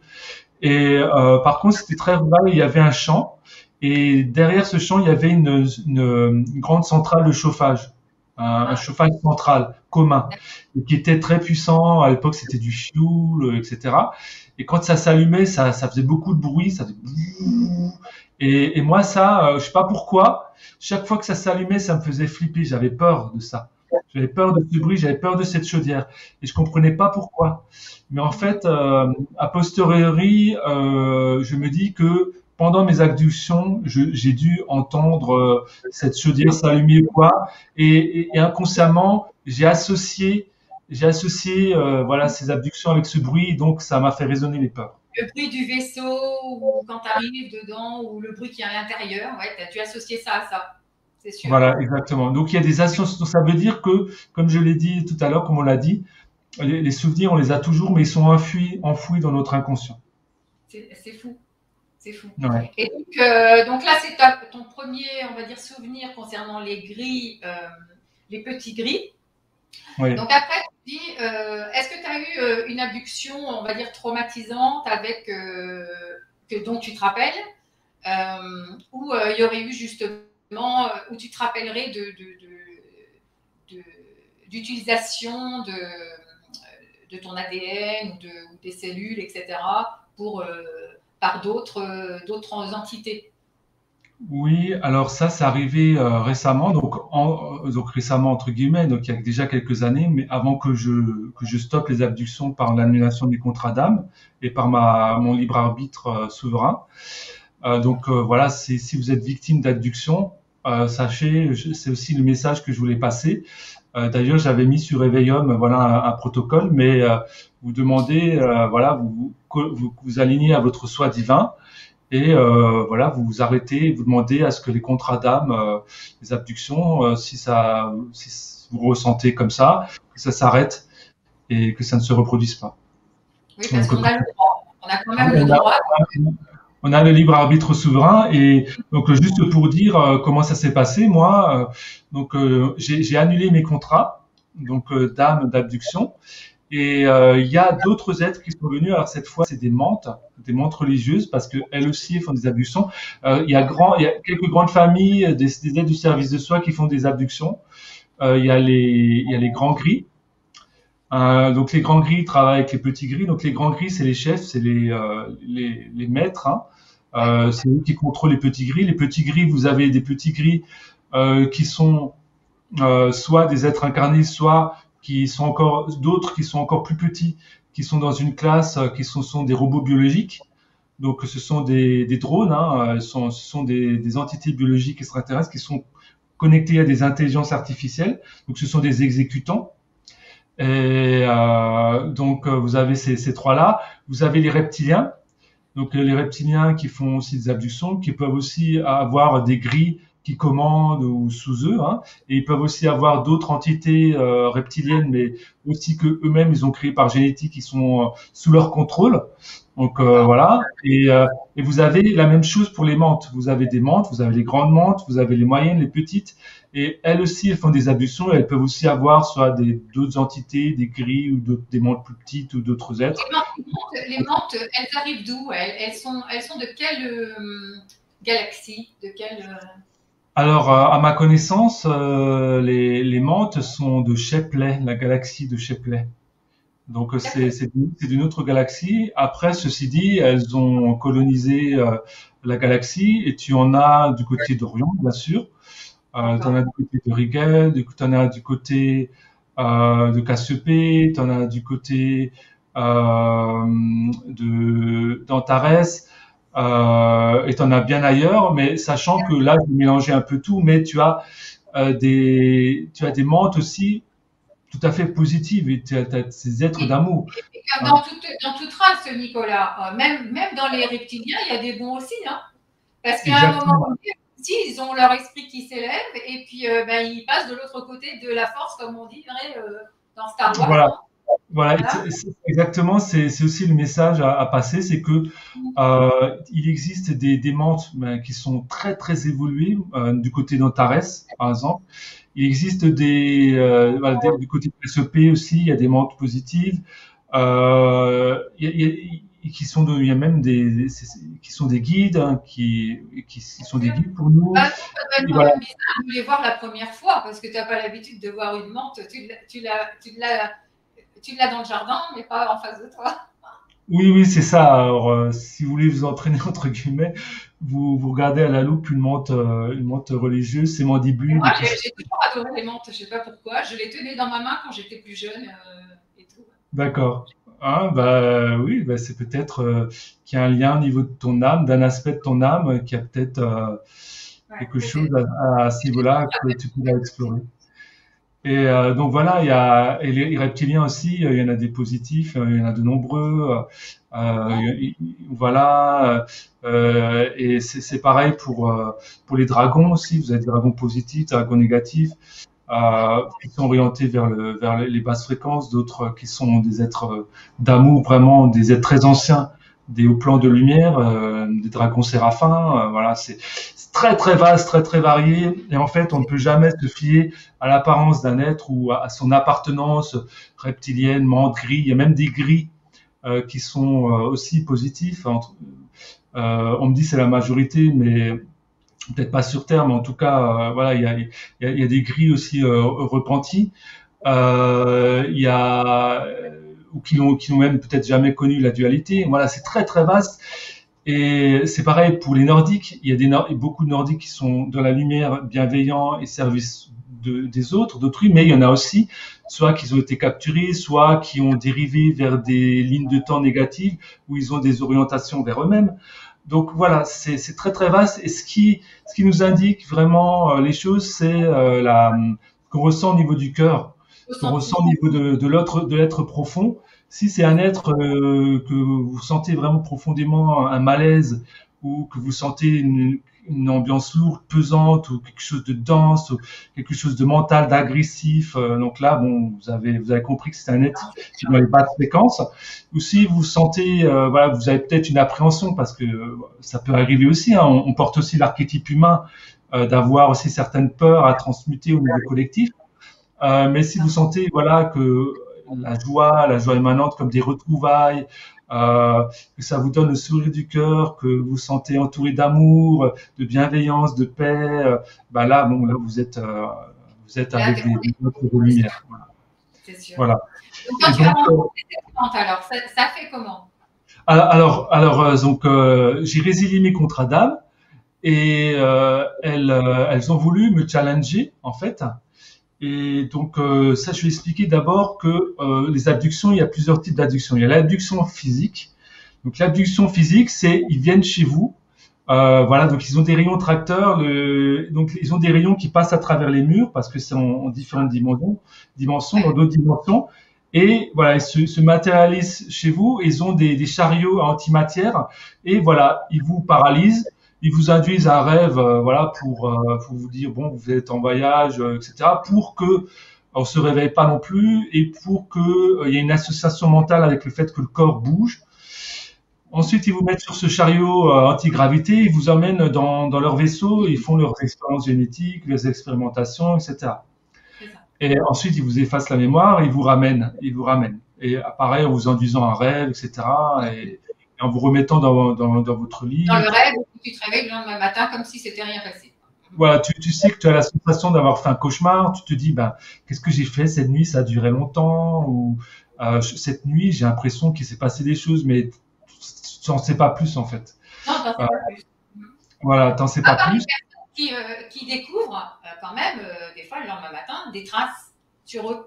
Et par contre, c'était très rural. Il y avait un champ. Et derrière ce champ, il y avait une grande centrale de chauffage, un Ah, chauffage central commun, et qui était très puissant. À l'époque, c'était du fioul, etc. Et quand ça s'allumait, ça faisait beaucoup de bruit, ça faisait bouh. Et moi, ça, je sais pas pourquoi, chaque fois que ça s'allumait, ça me faisait flipper. J'avais peur de ça. J'avais peur de ce bruit, j'avais peur de cette chaudière. Et je comprenais pas pourquoi. Mais en fait, a posteriori, je me dis que pendant mes abductions, j'ai dû entendre cette chaudière s'allumer ou quoi, et inconsciemment, j'ai associé voilà ces abductions avec ce bruit, donc ça m'a fait résonner les peurs. le bruit du vaisseau, ou quand tu arrives dedans, ou le bruit qui est à l'intérieur, ouais, tu as associé ça à ça, c'est sûr. Voilà, exactement. Donc il y a des associations. Ça veut dire que, comme je l'ai dit tout à l'heure, comme on l'a dit, les souvenirs, on les a toujours, mais ils sont enfouis dans notre inconscient. C'est fou, c'est fou. Ouais. Et donc là, c'est ton premier, on va dire, souvenir concernant les grilles, les petits gris. Oui. Donc après, tu dis, est-ce que tu as eu une abduction, on va dire, traumatisante avec dont tu te rappelles, où il y aurait eu justement, où tu te rappellerais d'utilisation de ton ADN ou des cellules, etc., par d'autres entités. Oui, alors ça, c'est arrivé récemment, donc récemment entre guillemets, donc il y a déjà quelques années, mais avant que je stoppe les abductions par l'annulation des contrats d'âme et par mon libre arbitre souverain. Voilà, si vous êtes victime d'abduction, sachez, c'est aussi le message que je voulais passer. D'ailleurs, j'avais mis sur Réveillum, voilà, un protocole, mais vous demandez, voilà, vous alignez à votre soi divin. Et voilà, vous vous arrêtez, vous demandez à ce que les contrats d'âme, les abductions, si vous ressentez comme ça, que ça s'arrête et que ça ne se reproduise pas. Oui, parce Donc, qu'on a le droit. On a quand même le on a, droit. on a le libre arbitre souverain. Et donc, juste pour dire comment ça s'est passé, moi, j'ai annulé mes contrats, donc d'âme, d'abduction. Et il y a d'autres êtres qui sont venus. Alors cette fois, c'est des mantes religieuses, parce qu'elles aussi font des abductions. Il y a quelques grandes familles, des aides du service de soi qui font des abductions. Il y a les grands gris. Donc les grands gris travaillent avec les petits gris. Donc les grands gris, c'est les chefs, c'est les maîtres, hein. C'est eux qui contrôlent les petits gris. Les petits gris, vous avez des petits gris qui sont soit des êtres incarnés, soit qui sont encore d'autres qui sont encore plus petits, qui sont dans une classe qui sont des robots biologiques. Donc ce sont des drones, hein, ce sont des entités biologiques extraterrestres qui sont connectées à des intelligences artificielles. Donc ce sont des exécutants. Et vous avez ces trois-là. Vous avez les reptiliens. Donc les reptiliens qui font aussi des abductions, qui peuvent aussi avoir des grilles qui commandent ou sous eux, hein. Et ils peuvent aussi avoir d'autres entités reptiliennes, mais aussi que eux-mêmes ils ont créé par génétique, qui sont sous leur contrôle. Donc voilà. Et vous avez la même chose pour les mantes. Vous avez des mantes, vous avez les grandes mantes, vous avez les moyennes, les petites. Et elles aussi, elles font des abductions. Et elles peuvent aussi avoir soit d'autres entités, des gris ou des mantes plus petites ou d'autres êtres. Les mantes, elles arrivent d'où? Elles sont de quelle galaxie? De quelle Alors, à ma connaissance, les mantes sont de Shepley, la galaxie de Shepley. Donc, c'est d'une autre galaxie. Après, ceci dit, elles ont colonisé la galaxie et tu en as du côté d'Orion, bien sûr. Tu en as du côté de Rigel, tu en as du côté de Cassiopée, tu en as du côté d'Antares. Et tu en as bien ailleurs, mais sachant que là, je vais mélanger un peu tout, mais tu as tu as des mantes aussi tout à fait positives et tu as ces êtres d'amour. Dans toute race, Nicolas, même dans les reptiliens, il y a des bons aussi, hein, parce qu'à un moment donné, aussi, ils ont leur esprit qui s'élève et puis ils passent de l'autre côté de la force, comme on dirait dans Star Wars. Voilà. Voilà, exactement, c'est aussi le message à passer, c'est que il existe des mantes qui sont très très évoluées du côté d'Antares, par exemple. Il existe du côté de SEP aussi, il y a des mantes positives. Il y a même qui sont des guides, hein, qui sont des guides pour nous. C'est bizarre de les voir la première fois parce que tu n'as pas l'habitude de voir une mante, tu l'as dans le jardin, mais pas en face de toi. Oui, c'est ça. Alors, si vous voulez vous entraîner, entre guillemets, vous regardez à la loupe une monte religieuse, ses mandibules. Moi, j'ai toujours adoré les mantes, je ne sais pas pourquoi. Je les tenais dans ma main quand j'étais plus jeune et tout. D'accord. Ah, oui, c'est peut-être qu'il y a un lien au niveau de ton âme, d'un aspect de ton âme, qui a peut-être quelque chose à ce niveau-là que tu pourrais explorer. Et donc voilà, et les reptiliens aussi, il y en a des positifs, il y en a de nombreux. Voilà, et c'est pareil pour les dragons aussi. Vous avez des dragons positifs, des dragons négatifs, qui sont orientés vers les basses fréquences, d'autres qui sont des êtres d'amour, vraiment des êtres très anciens, des hauts plans de lumière, des dragons séraphins. Voilà, c'est très très vaste, très très varié, et en fait on ne peut jamais se fier à l'apparence d'un être ou à son appartenance reptilienne, menthe, gris. Il y a même des gris qui sont aussi positifs. On me dit c'est la majorité, mais peut-être pas sur Terre, mais en tout cas voilà, il y a des gris aussi repentis. Il y a ou qui n'ont même peut-être jamais connu la dualité. Voilà, c'est très très vaste. Et c'est pareil pour les Nordiques. Il y a beaucoup de Nordiques qui sont dans la lumière, bienveillants et service des autres, d'autrui, mais il y en a aussi, soit qui ont été capturés, soit qui ont dérivé vers des lignes de temps négatives, où ils ont des orientations vers eux-mêmes. Donc voilà, c'est très très vaste. Et ce qui nous indique vraiment les choses, c'est ce qu'on ressent au niveau du cœur, ce qu'on ressent au niveau de l'être profond. Si c'est un être que vous sentez vraiment profondément un malaise, ou que vous sentez une ambiance lourde, pesante, ou quelque chose de dense, ou quelque chose de mental, d'agressif, donc là, bon, vous avez compris que c'est un être qui est dans les basses fréquences. Ou si vous sentez, voilà, vous avez peut-être une appréhension, parce que ça peut arriver aussi, hein, on porte aussi l'archétype humain d'avoir aussi certaines peurs à transmuter au niveau collectif. Mais si vous sentez, voilà, que la joie émanante comme des retrouvailles, que ça vous donne le sourire du cœur, que vous sentez entouré d'amour, de bienveillance, de paix, là, bon, là, vous êtes avec des autres de lumière. Voilà. C'est sûr. Voilà. Donc, quand tu as rencontré cette plante, alors, ça fait comment? Donc, j'ai résilié mes contrats d'âme et elles ont voulu me challenger, en fait. Et donc, ça, je vais expliquer d'abord que les abductions, il y a plusieurs types d'abductions. Il y a l'abduction physique. Donc, l'abduction physique, c'est ils viennent chez vous. Voilà, donc ils ont des rayons tracteurs. Donc, ils ont des rayons qui passent à travers les murs parce que c'est en différentes dimensions, dans d'autres dimensions. Et voilà, ils se matérialisent chez vous. Ils ont des chariots à antimatière. Et voilà, ils vous paralysent. ils vous induisent un rêve, voilà, pour vous dire bon, vous êtes en voyage, etc. Pour que on se réveille pas non plus et pour que il y ait une association mentale avec le fait que le corps bouge. Ensuite, ils vous mettent sur ce chariot anti-gravité, ils vous emmènent dans leur vaisseau, ils font leurs expériences génétiques, leurs expérimentations, etc. C'est ça. Et ensuite, ils vous effacent la mémoire, ils vous ramènent, ils vous ramènent. Et pareil, en vous induisant un rêve, etc. Et en vous remettant dans votre Dans lit. le rêve, tu te réveilles le lendemain matin comme si c'était rien passé. Voilà, tu sais que tu as la sensation d'avoir fait un cauchemar. Tu te dis, ben, qu'est-ce que j'ai fait cette nuit? Ça a duré longtemps. Ou cette nuit, j'ai l'impression qu'il s'est passé des choses, mais tu n'en sais pas plus en fait. Non, t'en sais Euh, pas plus. voilà, t'en sais À pas part les plus. personnes qui découvrent quand même, des fois, le lendemain matin, des traces sur eux.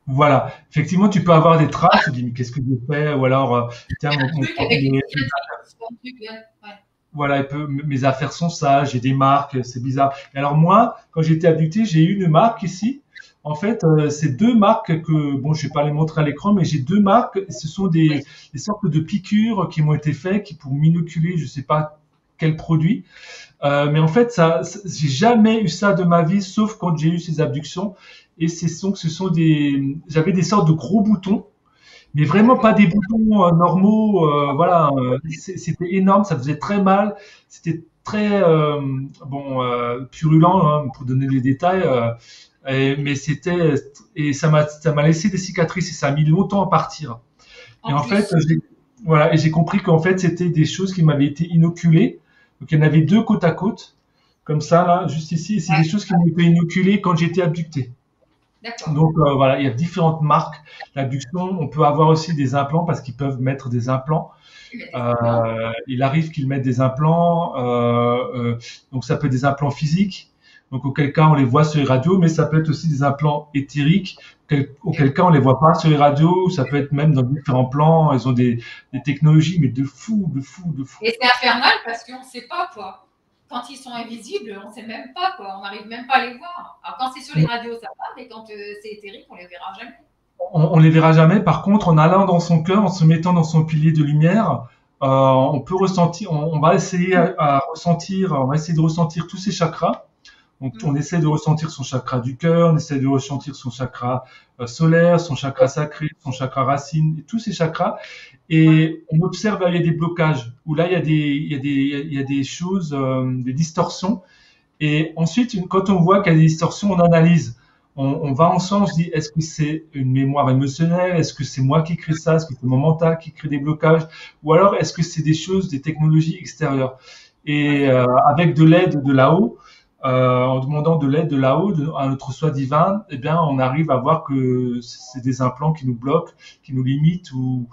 Voilà, effectivement, tu peux avoir des traces. Tu te dis, mais qu'est-ce que j'ai fait? Ou alors, tiens, Un mon truc avec porte-monnaie, une cicatrice, un truc, ouais. voilà, mes affaires sont sales, j'ai des marques, c'est bizarre. Et alors moi, quand j'ai été abducté, j'ai eu une marque ici. En fait, c'est deux marques que, bon, je vais pas les montrer à l'écran, mais j'ai deux marques. Ce sont Oui. des sortes de piqûres qui m'ont été faites, qui pour m'inoculer, je sais pas quel produit. Mais en fait, j'ai jamais eu ça de ma vie, sauf quand j'ai eu ces abductions. Et ce sont j'avais des sortes de gros boutons, mais vraiment pas D'accord. des boutons normaux. Voilà, c'était énorme, ça faisait très mal, c'était très purulent hein, pour donner les détails. Mais c'était et ça m'a laissé des cicatrices et ça a mis longtemps à partir. Et En en fait, plus. voilà, et j'ai compris qu'en fait c'était des choses qui m'avaient été inoculées. Donc il y en avait deux côte à côte, comme ça là, juste ici. Et c'est des Ouais. choses qui m'ont été inoculées quand j'étais abducté. D'accord. Donc voilà, il y a différentes marques d'abduction. On peut avoir aussi des implants parce qu'ils peuvent mettre des implants. Tu mets des implants. Il arrive qu'ils mettent des implants. Donc ça peut être des implants physiques. Donc auquel cas on les voit sur les radios, mais ça peut être aussi des implants éthériques. Auquel cas on les voit pas sur les radios. Ça peut être même dans différents plans. Ils ont des technologies, mais de fou, de fou, de fou. Et c'est infernal parce qu'on ne sait pas quoi. Quand ils sont invisibles, on ne sait même pas quoi. On n'arrive même pas à les voir. Alors quand c'est sur les radios, ça va, mais quand c'est éthérique, on ne les verra jamais. On les verra jamais. Par contre, en allant dans son cœur, en se mettant dans son pilier de lumière, on peut ressentir. On va essayer à ressentir. On va essayer de ressentir tous ces chakras. Donc, on essaie de ressentir son chakra du cœur, on essaie de ressentir son chakra solaire, son chakra sacré, son chakra racine, et tous ces chakras. Et on observe là, il y a des blocages, où là, il y a des choses, des distorsions. Et ensuite, quand on voit qu'il y a des distorsions, on analyse. On va ensemble, on se dit, est-ce que c'est une mémoire émotionnelle? Est-ce que c'est moi qui crée ça? Est-ce que c'est mon mental qui crée des blocages? Ou alors, est-ce que c'est des choses, des technologies extérieures? Et avec de l'aide de là-haut, en demandant de l'aide de là-haut, à notre soi divin, eh bien, on arrive à voir que c'est des implants qui nous bloquent, qui nous limitent ou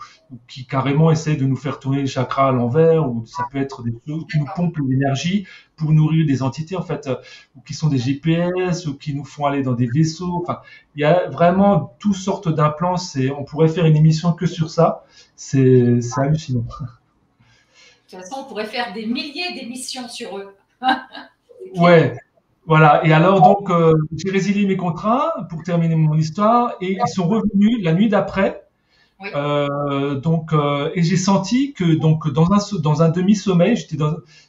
qui carrément essayent de nous faire tourner les chakras à l'envers, ou ça peut être des choses qui nous pompent l'énergie pour nourrir des entités, en fait, ou qui sont des GPS, ou qui nous font aller dans des vaisseaux. Enfin, il y a vraiment toutes sortes d'implants. On pourrait faire une émission que sur ça. C'est hallucinant. De toute façon, on pourrait faire des milliers d'émissions sur eux. Ouais, voilà. Et alors, donc, j'ai résilié mes contrats pour terminer mon histoire et ils sont revenus la nuit d'après. Oui. Et j'ai senti que donc dans un demi-sommeil,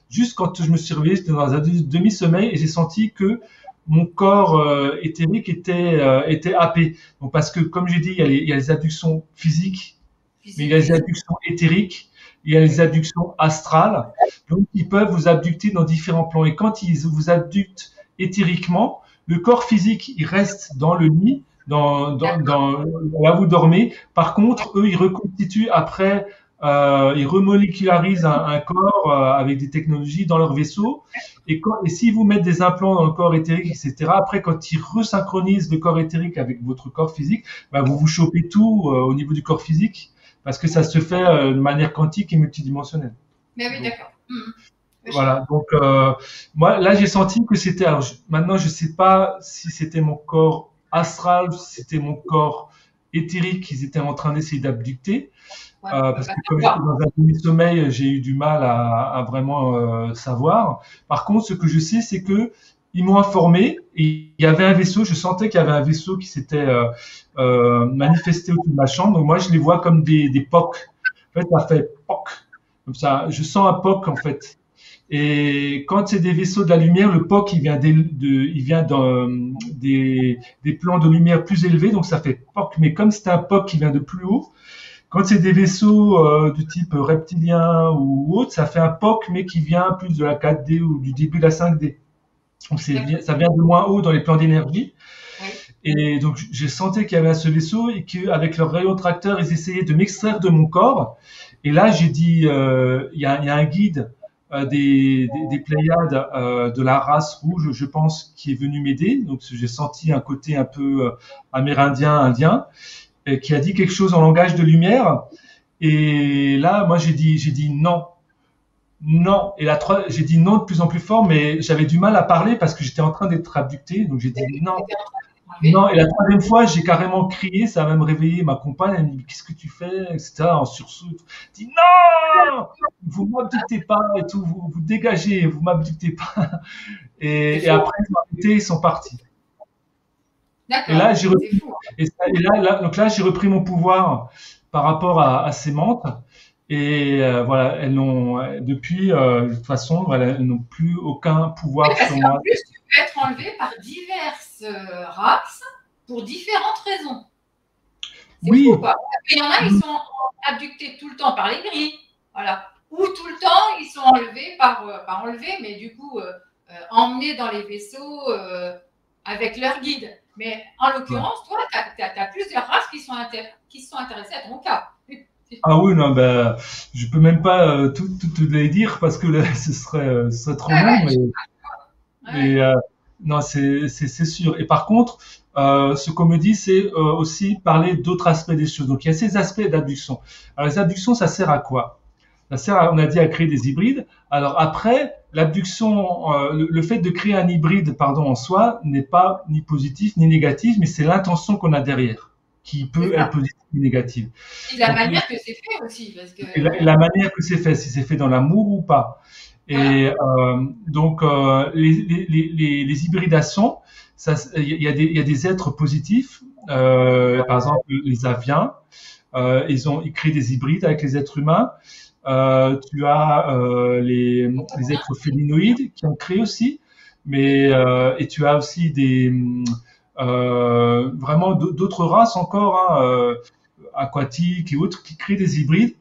juste quand je me suis réveillé, j'étais dans un demi-sommeil et j'ai senti que mon corps éthérique était happé. Donc parce que comme j'ai dit, il y a les abductions physiques, mais il y a les abductions éthériques, il y a les abductions astrales. Donc, ils peuvent vous abducter dans différents plans. Et quand ils vous abductent éthériquement, le corps physique, il reste dans le lit, là où vous dormez. Par contre, eux, ils reconstituent après, ils remolécularisent un corps avec des technologies dans leur vaisseau. Et s'ils vous mettent des implants dans le corps éthérique, etc., après, quand ils resynchronisent le corps éthérique avec votre corps physique, bah, vous chopez tout au niveau du corps physique parce que ça se fait de manière quantique et multidimensionnelle. Mais oui, d'accord. Voilà, donc moi là j'ai senti que c'était. Alors maintenant je sais pas si c'était mon corps astral, si c'était mon corps éthérique qu'ils étaient en train d'essayer d'abducter, Ouais, parce que comme j'étais dans un demi-sommeil, j'ai eu du mal à vraiment savoir. Par contre, ce que je sais, c'est que ils m'ont informé et il y avait un vaisseau. Je sentais qu'il y avait un vaisseau qui s'était manifesté autour de ma chambre. Donc moi je les vois comme des POC. En fait, ça fait POC comme ça. Je sens un POC en fait. Et quand c'est des vaisseaux de la lumière, le POC, il vient des plans de lumière plus élevés, donc ça fait POC. Mais comme c'est un POC qui vient de plus haut, quand c'est des vaisseaux du type reptilien ou autre, ça fait un POC, mais qui vient plus de la 4D ou du début de la 5D. Donc ça vient de moins haut dans les plans d'énergie. Oui. Et donc j'ai senti qu'il y avait ce vaisseau et qu'avec leur rayon tracteur, ils essayaient de m'extraire de mon corps. Et là, j'ai dit, il y a un guide des Pléiades de la race rouge, je pense, qui est venu m'aider. Donc j'ai senti un côté un peu amérindien, indien, qui a dit quelque chose en langage de lumière. Et là, moi, j'ai dit non. Non. Et j'ai dit non de plus en plus fort, mais j'avais du mal à parler parce que j'étais en train d'être abducté. Donc j'ai dit non. Non, et la troisième fois, j'ai carrément crié, ça a même réveillé ma compagne, elle me dit, qu'est-ce que tu fais, etc., en sursaut. Je dis, non, vous m'abductez pas, et tout, vous dégagez, vous m'abductez pas. Et après, ils ont arrêté, ils sont partis. D'accord. Et là, donc là, j'ai repris mon pouvoir par rapport à ces mantes. Et voilà, elles n'ont, depuis, de toute façon, voilà, elles n'ont plus aucun pouvoir sur moi. En plus, tu peux être enlevé par diverses races pour différentes raisons. Oui. Fou, quoi. Il y en a, ils sont abductés tout le temps par les gris, voilà. Ou tout le temps, ils sont enlevés pas enlevés, mais du coup, emmenés dans les vaisseaux avec leur guide. Mais en l'occurrence, toi, tu as plusieurs races qui sont intéressées à ton cas. Ah oui, non, ben, je peux même pas toutes les dire parce que là, ce serait trop long. Mais non, c'est sûr. Et par contre, ce qu'on me dit, c'est aussi parler d'autres aspects des choses. Donc, il y a ces aspects d'abduction. Alors, les abductions, ça sert à quoi? Ça sert, on a dit, à créer des hybrides. Alors après, l'abduction, le fait de créer un hybride, pardon, en soi, n'est pas ni positif ni négatif, mais c'est l'intention qu'on a derrière qui peut être positive ou négative. Et la manière que c'est fait aussi. Parce que... la manière que c'est fait, si c'est fait dans l'amour ou pas. Et donc, les hybridations, il y a des êtres positifs, par exemple les aviens, ils créent des hybrides avec les êtres humains. Tu as les êtres félinoïdes qui ont créé aussi, mais et tu as aussi vraiment d'autres races encore, hein, aquatiques et autres qui créent des hybrides.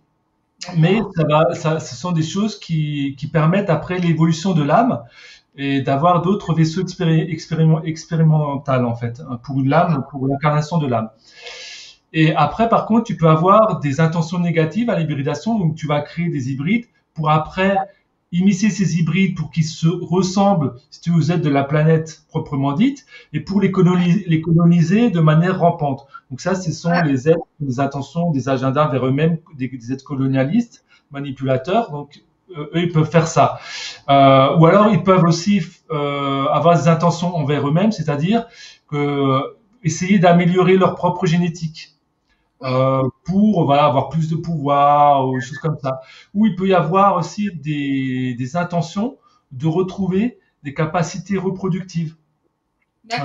Mais ce sont des choses qui permettent après l'évolution de l'âme et d'avoir d'autres vaisseaux expérimentaux en fait, pour l'âme, pour l'incarnation de l'âme. Et après, par contre, tu peux avoir des intentions négatives à l'hybridation, donc tu vas créer des hybrides pour après immiscer ces hybrides pour qu'ils se ressemblent, si tu veux, aux êtres de la planète proprement dite, et pour les coloniser de manière rampante. Donc ça, ce sont les êtres, des intentions, des agendas vers eux-mêmes, des êtres colonialistes, manipulateurs. Donc eux, ils peuvent faire ça. Ou alors, ils peuvent aussi avoir des intentions envers eux-mêmes, c'est-à-dire essayer d'améliorer leur propre génétique. Pour voilà, avoir plus de pouvoir ou des choses comme ça. Ou il peut y avoir aussi des intentions de retrouver des capacités reproductives.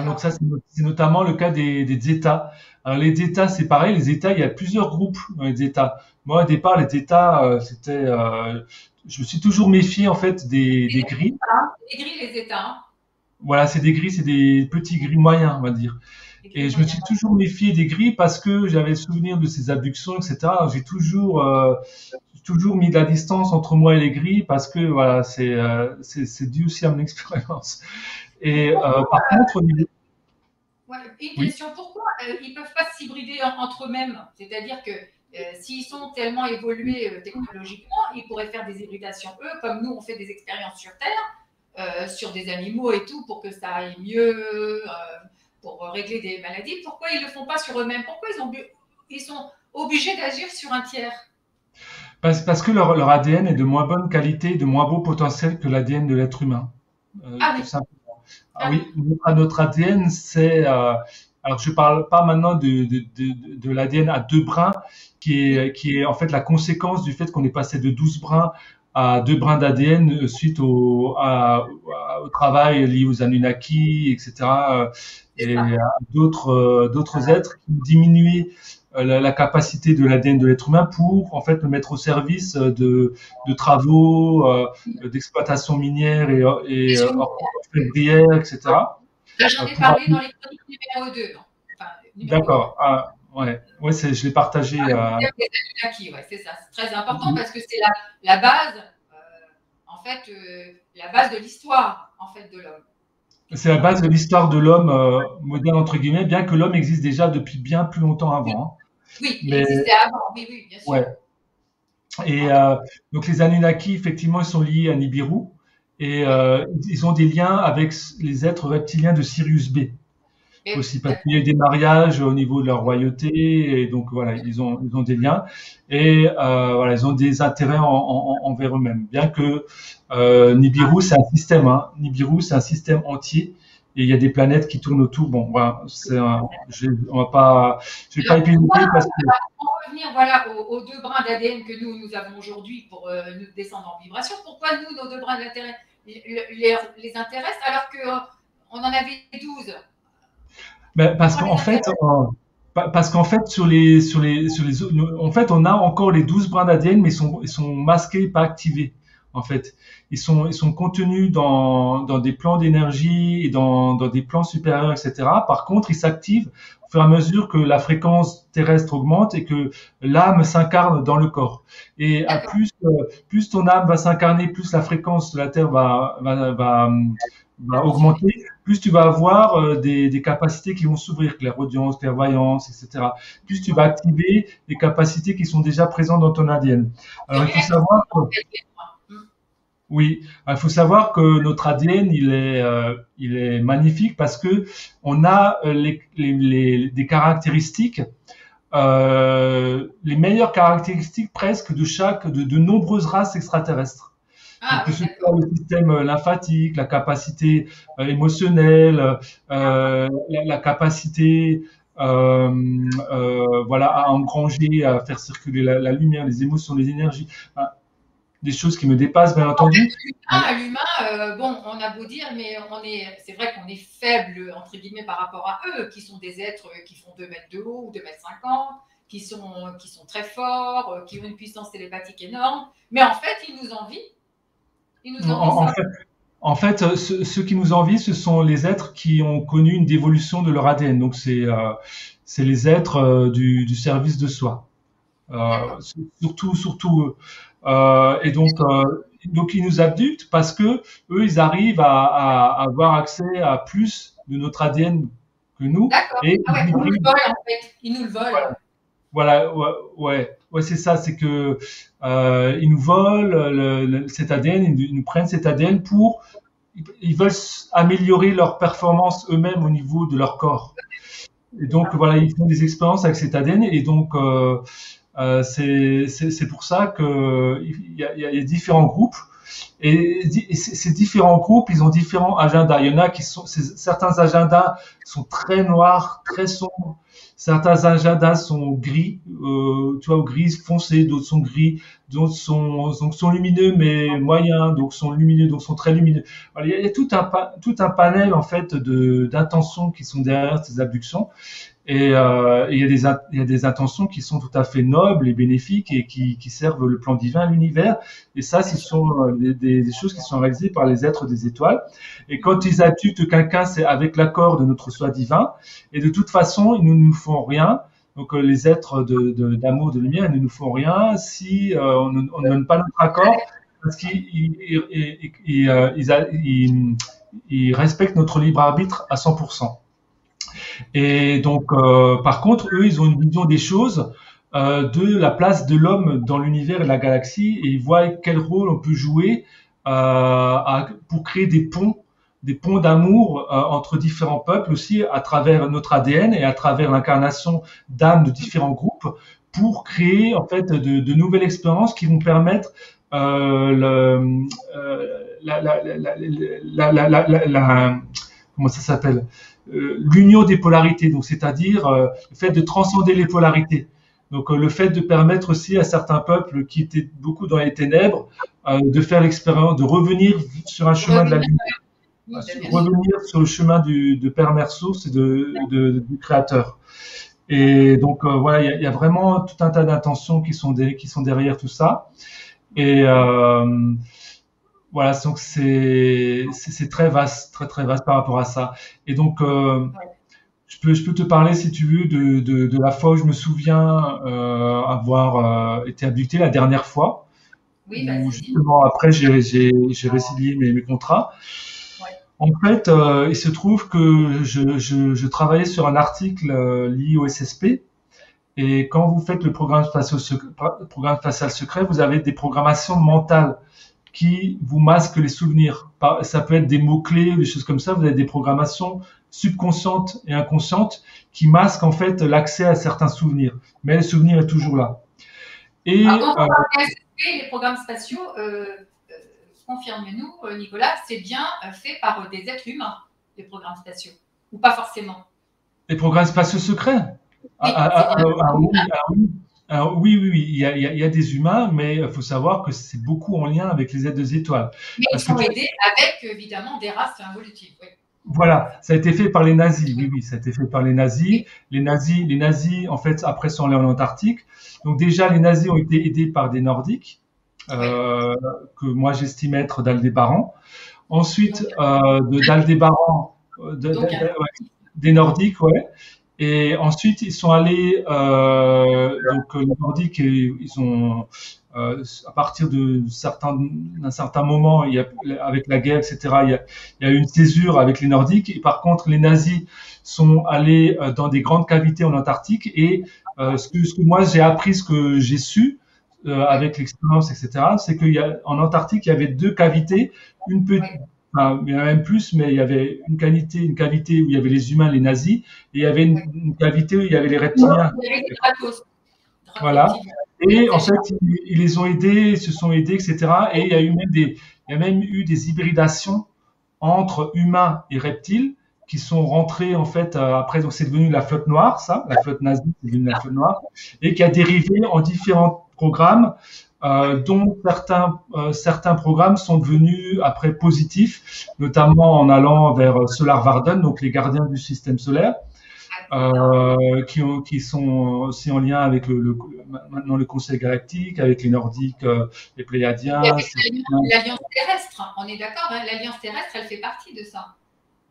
Donc ça, c'est notamment le cas des Zeta. Alors les Zeta, c'est pareil. Les Zeta, il y a plusieurs groupes dans les Zeta. Moi, au départ, les Zeta, je me suis toujours méfié en fait des gris. Les gris, les Zeta. Voilà, c'est des gris, c'est des petits gris moyens, on va dire. Et je me suis toujours méfié des gris parce que j'avais le souvenir de ces abductions, etc. J'ai toujours mis de la distance entre moi et les gris parce que voilà, c'est dû aussi à mon expérience. Et par contre, au niveau... Une question, pourquoi ils ne peuvent pas s'hybrider entre eux-mêmes? C'est-à-dire que s'ils sont tellement évolués technologiquement, ils pourraient faire des hybridations eux, comme nous on fait des expériences sur Terre, sur des animaux et tout, pour que ça aille mieux. Pour régler des maladies, pourquoi ils ne le font pas sur eux-mêmes? Pourquoi ils sont obligés d'agir sur un tiers? Parce que leur ADN est de moins bonne qualité, de moins beau potentiel que l'ADN de l'être humain. Ah oui. Tout simplement. Oui, notre ADN, c'est... alors, je ne parle pas maintenant de l'ADN à 2 brins, qui est en fait la conséquence du fait qu'on est passé de 12 brins à 2 brins d'ADN suite au travail lié aux Anunnaki, etc. Et à d'autres êtres qui ont diminué la capacité de l'ADN de l'être humain pour en fait le mettre au service de travaux, d'exploitation minière et orfèvrière, etc. Là, j'en ai Pour parlé dans les chroniques numéro 2. Enfin, numéro 2. D'accord. Ah, ouais, ouais, je l'ai partagé. Ouais, c'est ça. C'est très important parce que c'est la base, en fait, la base de l'histoire, en fait, de l'homme. C'est la base de l'histoire de l'homme moderne entre guillemets, bien que l'homme existe déjà depuis bien plus longtemps avant. Oui, il existait avant. Oui, bien sûr. Ouais. Et donc les Anunnaki, effectivement, ils sont liés à Nibiru et ils ont des liens avec les êtres reptiliens de Sirius B. Aussi parce qu'il y a eu des mariages au niveau de leur royauté et donc voilà ils ont des liens et voilà ils ont des intérêts envers eux-mêmes, bien que Nibiru c'est un système Nibiru c'est un système entier et il y a des planètes qui tournent autour. Bon voilà je vais pas épiloguer parce que on va revenir voilà aux deux brins d'ADN que nous avons aujourd'hui pour nous descendre en vibration. Pourquoi nous nos deux brins d'ADN les intéressent alors que on en avait 12? Ben, parce qu'en fait, en fait, on a encore les 12 brins d'ADN, mais ils sont masqués, pas activés. En fait, ils sont contenus dans des plans d'énergie et dans des plans supérieurs, etc. Par contre, ils s'activent au fur et à mesure que la fréquence terrestre augmente et que l'âme s'incarne dans le corps. Et à plus ton âme va s'incarner, plus la fréquence de la Terre va augmenter, plus tu vas avoir des capacités qui vont s'ouvrir, clairaudience, clairvoyance, etc. Plus tu vas activer des capacités qui sont déjà présentes dans ton ADN. Alors, il faut savoir que notre ADN, il est magnifique parce que on a des caractéristiques, les meilleures caractéristiques presque de nombreuses races extraterrestres. Donc, que ce soit le système lymphatique, la capacité émotionnelle, la capacité voilà, à engranger, à faire circuler la lumière, les émotions, les énergies, des choses qui me dépassent, bien entendu. L'humain, bon, on a beau dire, mais c'est vrai qu'on est faible, entre guillemets, par rapport à eux, qui sont des êtres qui font 2 mètres de haut ou 2 mètres 50, qui sont très forts, qui ont une puissance télépathique énorme, mais en fait, ils nous envient. En fait, ceux qui nous envient, ce sont les êtres qui ont connu une dévolution de leur ADN. Donc, c'est les êtres du service de soi. Surtout eux. Et donc, ils nous abductent parce que eux, ils arrivent à avoir accès à plus de notre ADN que nous. D'accord. Et ils nous le volent, en fait. Ils nous le volent. Voilà, ouais, c'est ça, c'est que ils nous volent cet ADN, ils nous prennent cet ADN ils veulent améliorer leur performance eux-mêmes au niveau de leur corps. Et donc voilà, ils font des expériences avec cet ADN et donc c'est pour ça que il y a différents groupes et ces différents groupes, ils ont différents agendas. Il y en a certains agendas sont très noirs, très sombres. Certains agendas sont gris, tu vois, gris foncé, d'autres sont gris, d'autres sont lumineux mais moyens, d'autres sont lumineux, d'autres sont très lumineux. Alors, il y a tout un panel en fait d'intentions qui sont derrière ces abductions. Et il y a des intentions qui sont tout à fait nobles et bénéfiques et qui servent le plan divin, l'univers. Et ça, ce sont des choses qui sont réalisées par les êtres des étoiles. Et quand ils abductent quelqu'un, c'est avec l'accord de notre soi divin. Et de toute façon, ils ne nous font rien. Donc les êtres d'amour, de lumière, ils ne nous font rien si on ne donne pas notre accord, parce qu'ils respectent notre libre arbitre à 100%. Et donc, par contre, eux, ils ont une vision des choses, de la place de l'homme dans l'univers et la galaxie, et ils voient quel rôle on peut jouer pour créer des ponts d'amour entre différents peuples aussi, à travers notre ADN et à travers l'incarnation d'âmes de différents groupes, pour créer en fait de nouvelles expériences qui vont permettre comment ça s'appelle, l'union des polarités, donc c'est-à-dire le fait de transcender les polarités. Donc le fait de permettre aussi à certains peuples qui étaient beaucoup dans les ténèbres de faire l'expérience, de revenir sur un chemin de la lumière, revenir sur le chemin de Père Mère Source et du Créateur. Et donc voilà, il y a vraiment tout un tas d'intentions qui sont derrière tout ça. Et voilà, donc c'est très vaste, très très vaste par rapport à ça. Et donc Ouais. je peux te parler si tu veux de la fois où je me souviens avoir été abducté la dernière fois, Oui, où vas-y. justement après j'ai résilié mes contrats. Ouais. En fait, il se trouve que je travaillais sur un article lié au SSP. Et quand vous faites le programme spatial secret, vous avez des programmations mentales qui vous masquent les souvenirs. Ça peut être des mots-clés, des choses comme ça. Vous avez des programmations subconscientes et inconscientes qui masquent en fait l'accès à certains souvenirs. Mais le souvenir est toujours là. Alors, Et quand on parle d'ASP, les programmes spatiaux, confirme-nous, Nicolas, c'est bien fait par des êtres humains, les programmes spatiaux, ou pas forcément? les programmes spatiaux secrets. Oui, c'est bien. Oui, oui. Oui, oui, oui, il y a des humains, mais il faut savoir que c'est beaucoup en lien avec les aides des étoiles. Mais ils Parce que sont aidés avec, évidemment, des races involutives. Oui. voilà, ça a été fait par les nazis. Oui, oui, ça a été fait par les nazis. Oui. Les nazis, en fait, après sont allés en Antarctique. Donc déjà, les nazis ont été aidés par des Nordiques, Oui. euh, que moi j'estime être d'Aldébaran. Ensuite, Donc, d'Aldébaran, donc ouais, des Nordiques, ouais. Et ensuite, ils sont allés, les Nordiques, ils ont, à partir d'un certain moment, avec la guerre, etc., il y a eu une césure avec les Nordiques. Et par contre, les nazis sont allés dans des grandes cavités en Antarctique. Et ce que moi j'ai appris, ce que j'ai su oui, avec l'expérience, etc., c'est qu'en Antarctique, il y avait deux cavités, une petite, oui. enfin, il y en a même plus, mais il y avait une cavité où il y avait les humains, les nazis, et il y avait Oui. une cavité où il y avait les Il reptiliens. y avait des Dracos, Voilà. reptiliens. Et en C'est fait, génial. ils les ont aidés, ils se sont aidés, etc. Et il y a même eu des hybridations entre humains et reptiles qui sont rentrés en fait après. Donc c'est devenu la flotte noire, ça, la flotte nazie, c'est devenu la flotte noire, et qui a dérivé en différents programmes. Dont certains programmes sont devenus après positifs, notamment en allant vers Solar Varden, donc les gardiens du système solaire, qui sont aussi en lien avec maintenant le Conseil galactique, avec les Nordiques, les Et Pléiadiens. avec l'Alliance terrestre, on est d'accord, hein, l'Alliance terrestre, elle fait partie de ça.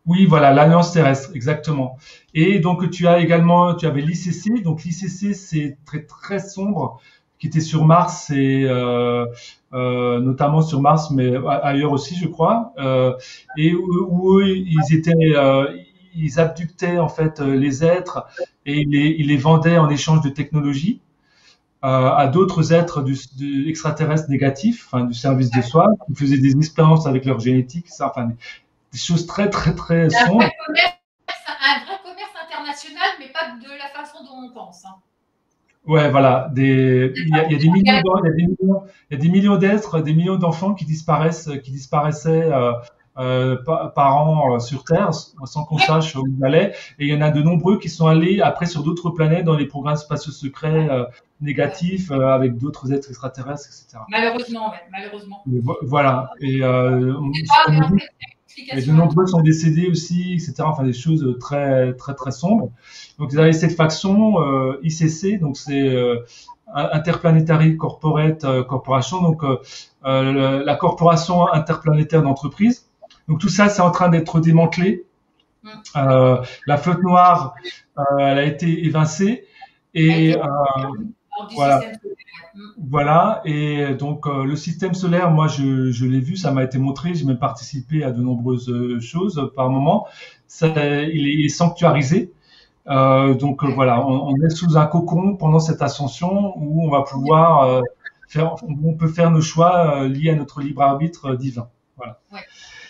Oui, voilà, l'Alliance terrestre, exactement. Et donc tu avais l'ICC. Donc l'ICC, c'est très très sombre, qui était sur Mars et notamment sur Mars, mais ailleurs aussi, je crois. Et où eux, ils abductaient en fait les êtres et ils les vendaient en échange de technologies à d'autres êtres extraterrestres négatifs, enfin, du service de soi, qui faisaient des expériences avec leur génétique, ça, enfin, des choses très très très C'est sombres. un vrai commerce international, mais pas de la façon dont on pense. Hein. Ouais, voilà, il y a des millions, il y a des millions d'êtres, des millions d'enfants qui disparaissaient par an sur Terre sans qu'on Ouais. sache où ils allaient. Et il y en a de nombreux qui sont allés après sur d'autres planètes dans les programmes spatiaux secrets Ouais. négatifs avec d'autres êtres extraterrestres, etc. Malheureusement, ouais, malheureusement. Voilà. Et C'est pas, mais comme on dit, après, il y a une et de explication à tout. nombreux sont décédés aussi, etc. Enfin, des choses très, très, très sombres. Donc, ils avaient cette faction ICC, donc c'est Interplanetary Corporate Corporation, donc la corporation interplanétaire d'entreprise. Donc, tout ça, c'est en train d'être démantelé. Hum. La flotte noire, elle a été évincée. A Et été hors du voilà. système solaire. Hum. Voilà, et donc le système solaire, moi je l'ai vu, ça m'a été montré, j'ai même participé à de nombreuses choses par moment. Il est sanctuarisé, Ouais. voilà, on est sous un cocon pendant cette ascension où on va pouvoir on peut faire nos choix liés à notre libre arbitre divin. Voilà. Ouais,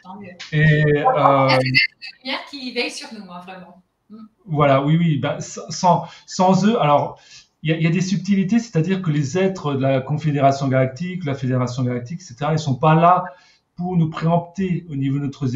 tant mieux. Et Il y a ces êtres de lumière qui veillent sur nous, hein, vraiment. Hum. voilà, oui, oui, ben, sans eux, alors il y a des subtilités, c'est-à-dire que les êtres de la Confédération Galactique, la Fédération Galactique, etc., ils sont pas là pour nous préempter au niveau de notre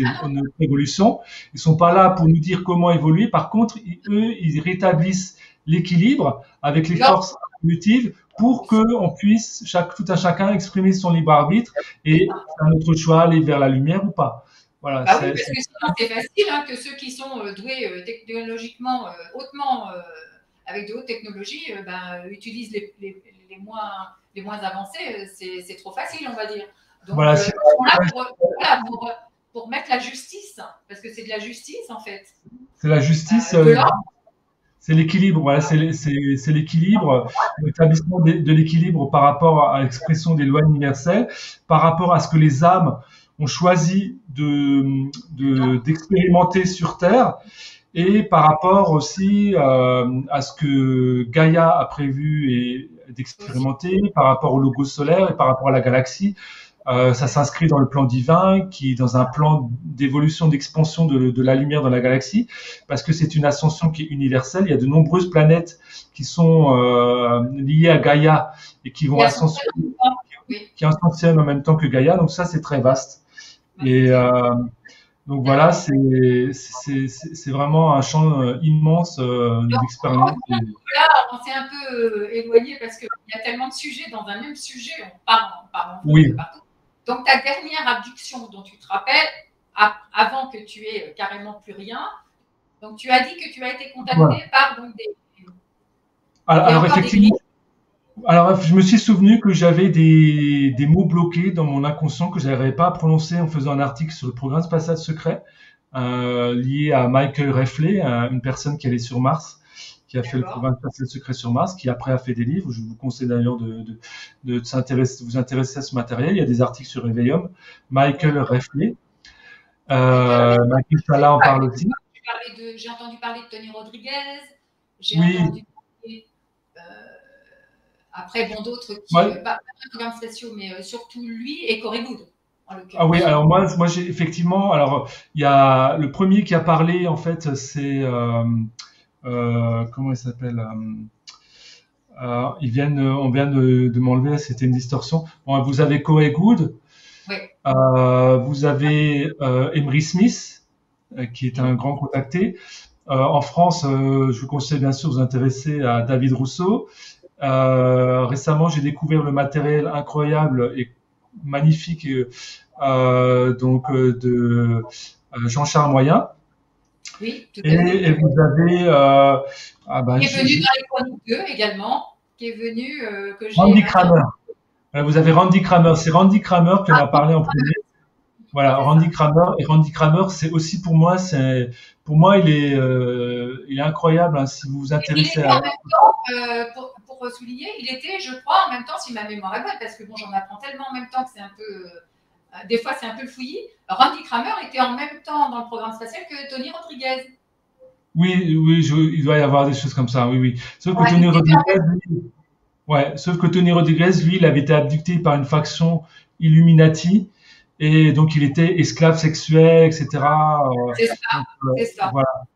évolution, ils sont pas là pour nous dire comment évoluer. Par contre, eux, ils rétablissent l'équilibre avec les L'ordre, forces évolutives pour que on puisse tout un chacun exprimer son libre arbitre c'est et ça. faire notre choix, aller vers la lumière ou pas. Voilà, Bah oui, parce que sinon c'est facile hein, que ceux qui sont doués technologiquement hautement avec de hautes technologies, utilisent les moins avancées, c'est trop facile, on va dire. Donc, Voilà, ils sont là pour mettre la justice, parce que c'est de la justice, en fait. c'est la justice. De l'ordre. C'est l'équilibre, voilà, c'est l'équilibre, l'établissement de l'équilibre par rapport à l'expression des lois universelles, par rapport à ce que les âmes ont choisi d'expérimenter sur Terre, et par rapport aussi à ce que Gaïa a prévu et d'expérimenter, par rapport au logo solaire et par rapport à la galaxie. Ça s'inscrit dans le plan divin, qui est dans un plan d'évolution, d'expansion de la lumière dans la galaxie, parce que c'est une ascension qui est universelle. Il y a de nombreuses planètes qui sont liées à Gaïa et qui vont qui ascensionnent en même temps que Gaïa. Donc ça, c'est très vaste. Et donc voilà, c'est vraiment un champ immense d'expérience. Là, on s'est un peu éloigné parce qu'il y a tellement de sujets dans un même sujet, on part en oui. partout. Donc, ta dernière abduction dont tu te rappelles, avant que tu aies carrément plus rien, donc tu as dit que tu as été contacté par donc, alors effectivement, alors je me suis souvenu que j'avais des mots bloqués dans mon inconscient que je n'arrivais pas à prononcer en faisant un article sur le programme spatial secret lié à Michael Reffley, une personne qui allait sur Mars, qui a fait le programme spatial secret sur Mars, qui après a fait des livres. Je vous conseille d'ailleurs de vous intéresser à ce matériel. Il y a des articles sur Réveillum. Michael Reffley. Michael Sala en parle aussi. J'ai entendu parler de Tony Rodriguez. J'ai entendu parler après, bon, d'autres qui, pas de programmes spatiaux, mais surtout lui et Corey Goode. Ah oui, alors moi j'ai effectivement, alors il y a le premier qui a parlé en fait, c'est comment il s'appelle on vient de m'enlever, c'était une distorsion. Bon, vous avez Corey Goode, oui. Vous avez Emery Smith, qui est un grand contacté. En France, je vous conseille bien sûr de vous intéresser à David Rousseau. Récemment, j'ai découvert le matériel incroyable et magnifique de Jean-Charles Moyen. Oui, tout à fait. Et vous avez qui est venu dans les Chroniques 2 également, qui est venu que j'ai. Randy Kramer. Vous avez Randy Kramer. C'est Randy Kramer qui en a parlé en premier. Voilà, Randy Kramer. Et Randy Kramer, c'est aussi pour moi, il est incroyable. Hein, si vous vous intéressez à. En même temps, pour souligner, il était, je crois, en même temps, si ma mémoire est bonne, parce que bon, j'en apprends tellement en même temps que c'est un peu. Des fois, c'est un peu fouillis. Randy Kramer était en même temps dans le programme spatial que Tony Rodriguez. Oui, il doit y avoir des choses comme ça, oui. Sauf que Tony Rodriguez, lui, il avait été abducté par une faction Illuminati, et donc il était esclave sexuel, etc. C'est ça. Voilà.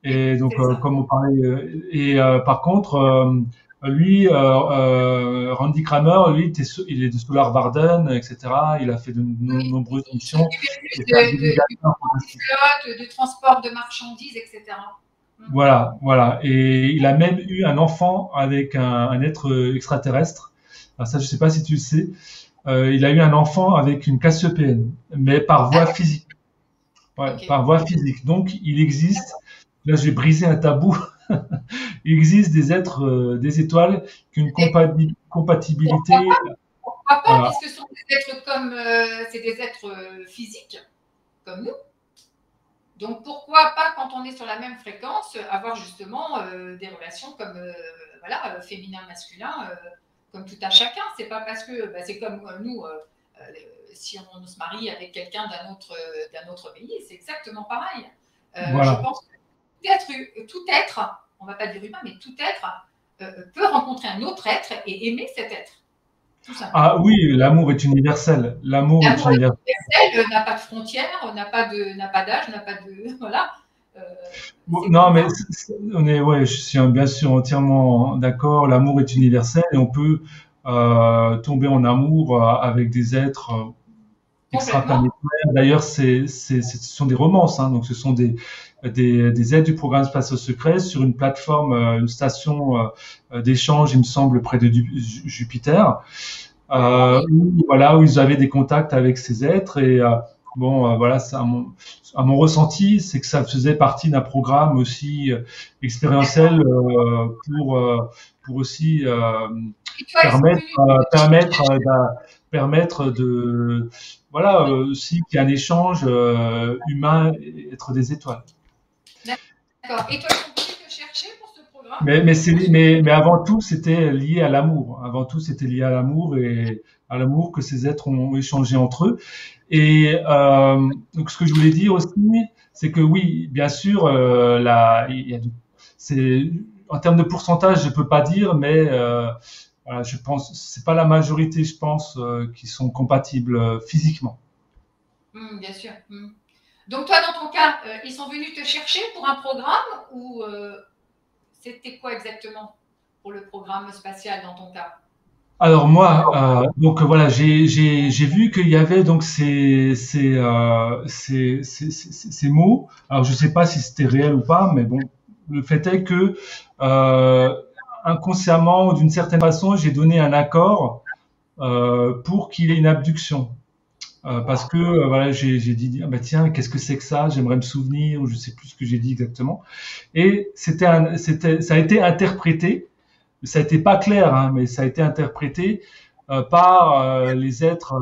Et donc, comme on parlait, par contre, lui, Randy Kramer, lui, il est de Solar Varden, etc. Il a fait de nombreuses missions. De transport de marchandises, etc. Voilà. Et il a même eu un enfant avec un être extraterrestre. Alors ça, je sais pas si tu le sais. Il a eu un enfant avec une Cassiopéenne, mais par voie physique. Ouais, okay. Par voie physique. Donc, il existe. Là, je vais briser un tabou. Il existe des êtres, des étoiles qui ont une compatibilité. Pourquoi pas, puisque ce sont des êtres comme, c'est des êtres physiques, comme nous. Donc, pourquoi pas, quand on est sur la même fréquence, avoir justement des relations comme, féminin-masculin, comme tout à chacun. C'est pas parce que, c'est comme nous, si on se marie avec quelqu'un d'un autre pays, c'est exactement pareil. Voilà. Je pense que tout être, on ne va pas dire humain, mais tout être peut rencontrer un autre être et aimer cet être. Ah oui, l'amour est universel. L'amour est universel. N'a pas de frontières, n'a pas d'âge, n'a pas de voilà. Non, mais je suis bien sûr entièrement d'accord. L'amour est universel et on peut tomber en amour avec des êtres extraplanétaires. D'ailleurs, ce sont des romances, hein, donc ce sont des êtres du programme spatial secret sur une plateforme, une station d'échange, il me semble, près de Jupiter, où ils avaient des contacts avec ces êtres et bon, voilà, ça, à mon ressenti, c'est que ça faisait partie d'un programme aussi expérientiel D'accord. pour aussi Et toi, ils sont permettre, venus euh, te permettre, chercher. permettre de, voilà, aussi qu'il y ait un échange humain, être des étoiles. D'accord. Et toi, ils sont venus te chercher pour ce programme? Pour ce... Mais avant tout, c'était lié à l'amour. Avant tout, c'était lié à l'amour et à l'amour que ces êtres ont échangé entre eux. Et donc, ce que je voulais dire aussi, c'est que oui, bien sûr, c'est en termes de pourcentage, je peux pas dire, mais voilà, je pense, c'est pas la majorité, je pense, qui sont compatibles physiquement. Bien sûr. Donc toi, dans ton cas, ils sont venus te chercher pour un programme ou c'était quoi exactement pour le programme spatial dans ton cas? Alors moi, donc voilà, j'ai vu qu'il y avait donc ces mots. Alors je sais pas si c'était réel ou pas, mais bon, le fait est que euh, inconsciemment ou d'une certaine façon, j'ai donné un accord pour qu'il y ait une abduction. Parce Wow. que voilà, j'ai dit ah bah tiens, qu'est-ce que c'est que ça? J'aimerais me souvenir, ou je sais plus ce que j'ai dit exactement. Et ça a été interprété, ça a été pas clair, hein, mais ça a été interprété par les êtres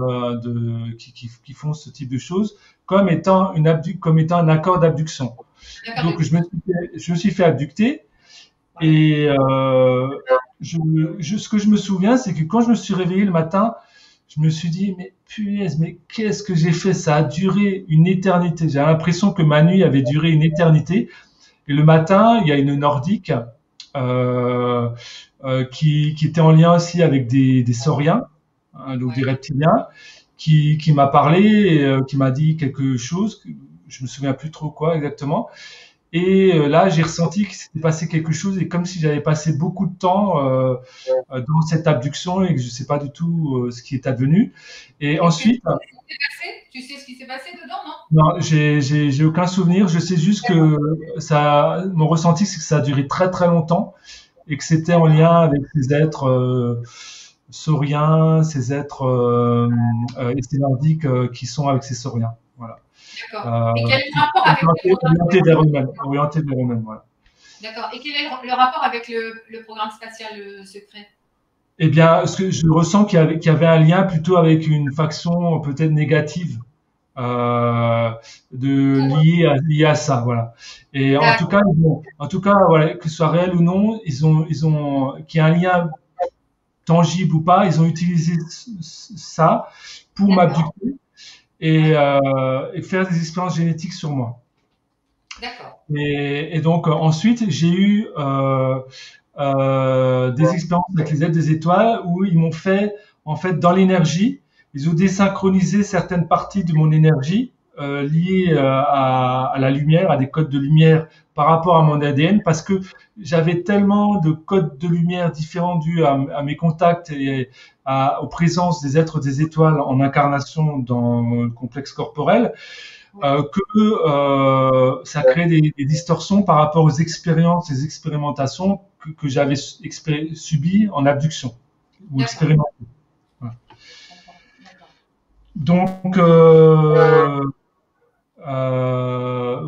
qui font ce type de choses comme étant comme étant un accord d'abduction. D'accord, Donc d'abduction. je me suis fait abducter Ouais. et ce que je me souviens, c'est que quand je me suis réveillé le matin, je me suis dit mais punaise, mais qu'est-ce que j'ai fait? Ça a duré une éternité. J'ai l'impression que ma nuit avait duré une éternité. Et le matin, il y a une nordique euh, qui était en lien aussi avec des sauriens, hein, donc des Ouais. reptiliens, qui m'a parlé, et, qui m'a dit quelque chose, que je me souviens plus trop quoi exactement. Et là, j'ai ressenti qu'il s'était passé quelque chose, et comme si j'avais passé beaucoup de temps dans cette abduction et que je sais pas du tout ce qui est advenu. Et Est-ce que tu ensuite, sais ce qui s'est passé? Tu sais ce qui s'est passé dedans, non? non, j'ai aucun souvenir. Je sais juste D'accord, que mon ressenti, c'est que ça a duré très très longtemps et que c'était en d'accord, lien avec ces êtres sauriens, ces êtres et ces nordiques qui sont avec ces sauriens. Voilà. d'accord. Euh, Et quel est le rapport avec le programme orientés vers spatial? eux-mêmes, orientés vers eux-mêmes. Voilà. D'accord. Et quel est le rapport avec le programme spatial secret? Eh bien, ce que je ressens qu'il y avait un lien plutôt avec une faction peut-être négative euh, Pour eux. lié à ça, voilà. Et D'accord, en tout cas, voilà, que ce soit réel ou non, qu'il y ait un lien tangible ou pas, ils ont utilisé ça pour d'accord, m'abduquer ouais, et faire des expériences génétiques sur moi. d'accord, Et donc ensuite, j'ai eu des expériences avec les aides des étoiles où ils m'ont fait, en fait, dans l'énergie, ils ont désynchronisé certaines parties de mon énergie liées à la lumière, à des codes de lumière par rapport à mon ADN, parce que j'avais tellement de codes de lumière différents dus à mes contacts et aux présences des êtres des étoiles en incarnation dans le complexe corporel, oui, que ça crée des distorsions par rapport aux expériences, les expérimentations que j'avais subies en abduction ou d'accord, expérimentées. Voilà. d'accord, d'accord. Donc,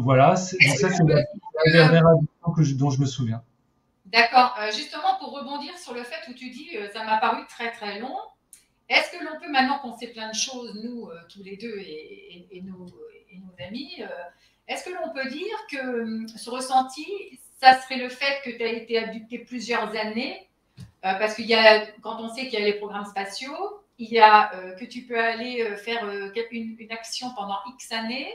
voilà, donc Est-ce que ça c'est l'on peut la dire dernière abduction dont je me souviens. d'accord, justement pour rebondir sur le fait où tu dis, ça m'a paru très, très long. Est-ce que l'on peut maintenant qu'on sait plein de choses, nous, tous les 2 et nos amis, est-ce que l'on peut dire que, ce ressenti, ça serait le fait que tu as été abducté plusieurs années? Parce qu'il y a quand on sait qu'il y a les programmes spatiaux, il y a, que tu peux aller, faire, une action pendant X années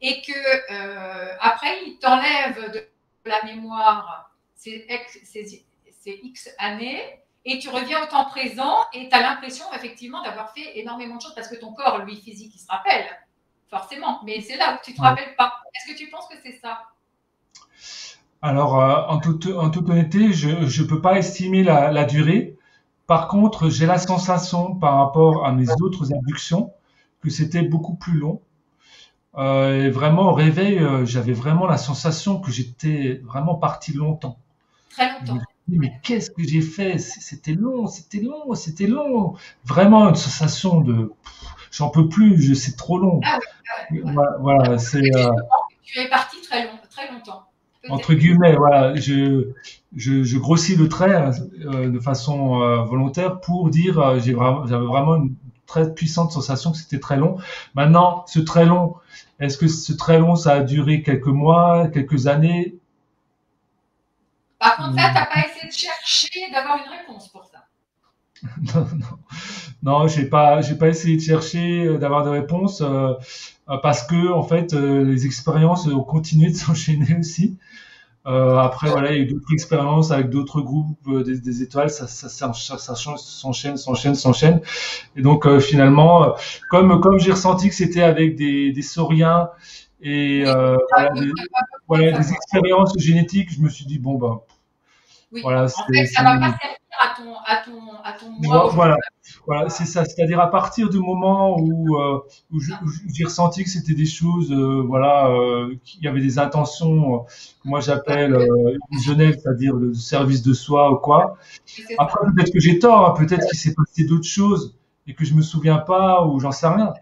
et que, après ils t'enlèvent de la mémoire ces X années et tu reviens au temps présent et tu as l'impression effectivement d'avoir fait énormément de choses parce que ton corps, lui, physique, il se rappelle, forcément, mais c'est là où tu ne te Ouais. rappelles pas. Est-ce que tu penses que c'est ça? Alors, en toute honnêteté, je peux pas estimer la durée. Par contre, j'ai la sensation par rapport à mes autres abductions que c'était beaucoup plus long. Et vraiment, au réveil, j'avais vraiment la sensation que j'étais vraiment parti longtemps. Très Je me longtemps. suis dit, Ouais. mais qu'est-ce que j'ai fait? C'était long, c'était long, c'était long. Vraiment une sensation de, j'en peux plus, c'est trop long. Ah ouais, ouais. voilà, c'est Justement, tu es parti très longtemps. entre guillemets, voilà, je grossis le trait de façon volontaire pour dire j'avais vraiment une très puissante sensation que c'était très long. Maintenant, ce très long, est-ce que ce très long, ça a duré quelques mois, quelques années? Par contre, ça, tu n'as pas essayé de chercher, d'avoir une réponse pour ça. Non, non, non, j'ai pas essayé de chercher, d'avoir des réponses, parce que en fait, les expériences ont continué de s'enchaîner aussi. Après, voilà, il y a eu d'autres expériences avec d'autres groupes, des étoiles, s'enchaîne. Et donc, finalement, comme j'ai ressenti que c'était avec des sauriens et Oui, voilà, des expériences génétiques, je me suis dit, bon, ben, oui. voilà, En fait, ça ne va pas servir à ton moi aujourd'hui. voilà, voilà, c'est ça. C'est-à-dire à partir du moment où j'ai ressenti que c'était des choses, voilà, qu'il y avait des intentions, que moi j'appelle illusionnelles, c'est-à-dire le service de soi ou quoi. C'est Après, ça. peut-être que j'ai tort, hein, peut-être qu'il s'est passé d'autres choses et que je me souviens pas ou j'en sais rien.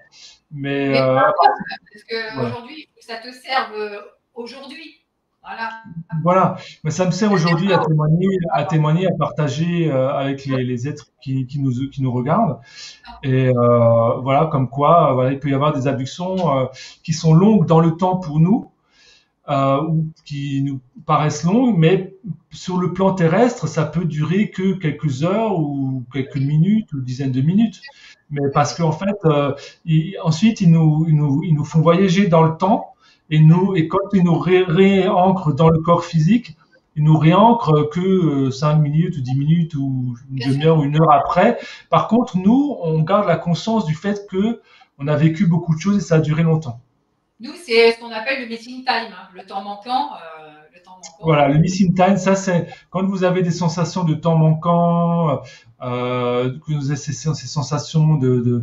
Mais Mais peu importe, parce voilà. qu'aujourd'hui, il faut que ça te serve aujourd'hui. Voilà. Voilà, mais ça me sert Ça sert aujourd'hui pas à témoigner, à partager avec les êtres qui nous regardent. Et voilà, comme quoi, voilà, il peut y avoir des abductions qui sont longues dans le temps pour nous, ou qui nous paraissent longues, mais sur le plan terrestre, ça peut durer que quelques heures ou quelques minutes ou dizaines de minutes. Mais parce qu'en fait, ensuite, ils nous font voyager dans le temps et quand ils nous réancrent dans le corps physique, ils nous réancrent que 5 minutes ou 10 minutes ou une bien sûr. demi-heure ou une heure après. Par contre, nous, on garde la conscience du fait que on a vécu beaucoup de choses et ça a duré longtemps. Nous, c'est ce qu'on appelle le missing time, hein, le temps manquant. Le temps manquant. Voilà, le missing time, ça c'est quand vous avez des sensations de temps manquant, que vous avez ces sensations de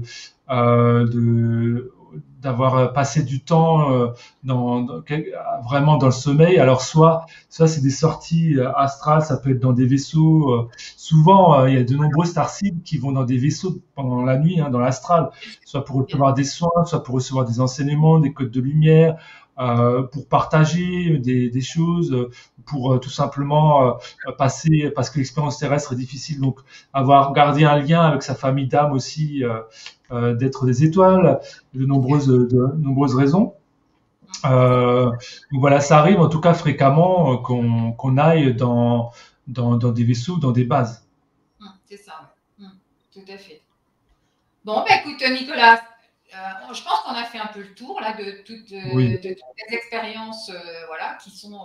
d'avoir passé du temps vraiment dans le sommeil. Alors soit c'est des sorties astrales, ça peut être dans des vaisseaux. Souvent, il y a de nombreux starseeds qui vont dans des vaisseaux pendant la nuit, hein, dans l'astral, soit pour recevoir des soins, soit pour recevoir des enseignements, des codes de lumière, pour partager des choses, pour tout simplement passer, parce que l'expérience terrestre est difficile, donc avoir gardé un lien avec sa famille d'âme aussi, d'être des étoiles, de nombreuses raisons. Donc voilà, ça arrive en tout cas fréquemment qu'on aille dans des vaisseaux, dans des bases. C'est ça, tout à fait. Bon, bah, écoute, Nicolas, je pense qu'on a fait un peu le tour là, de toutes les expériences voilà, qui sont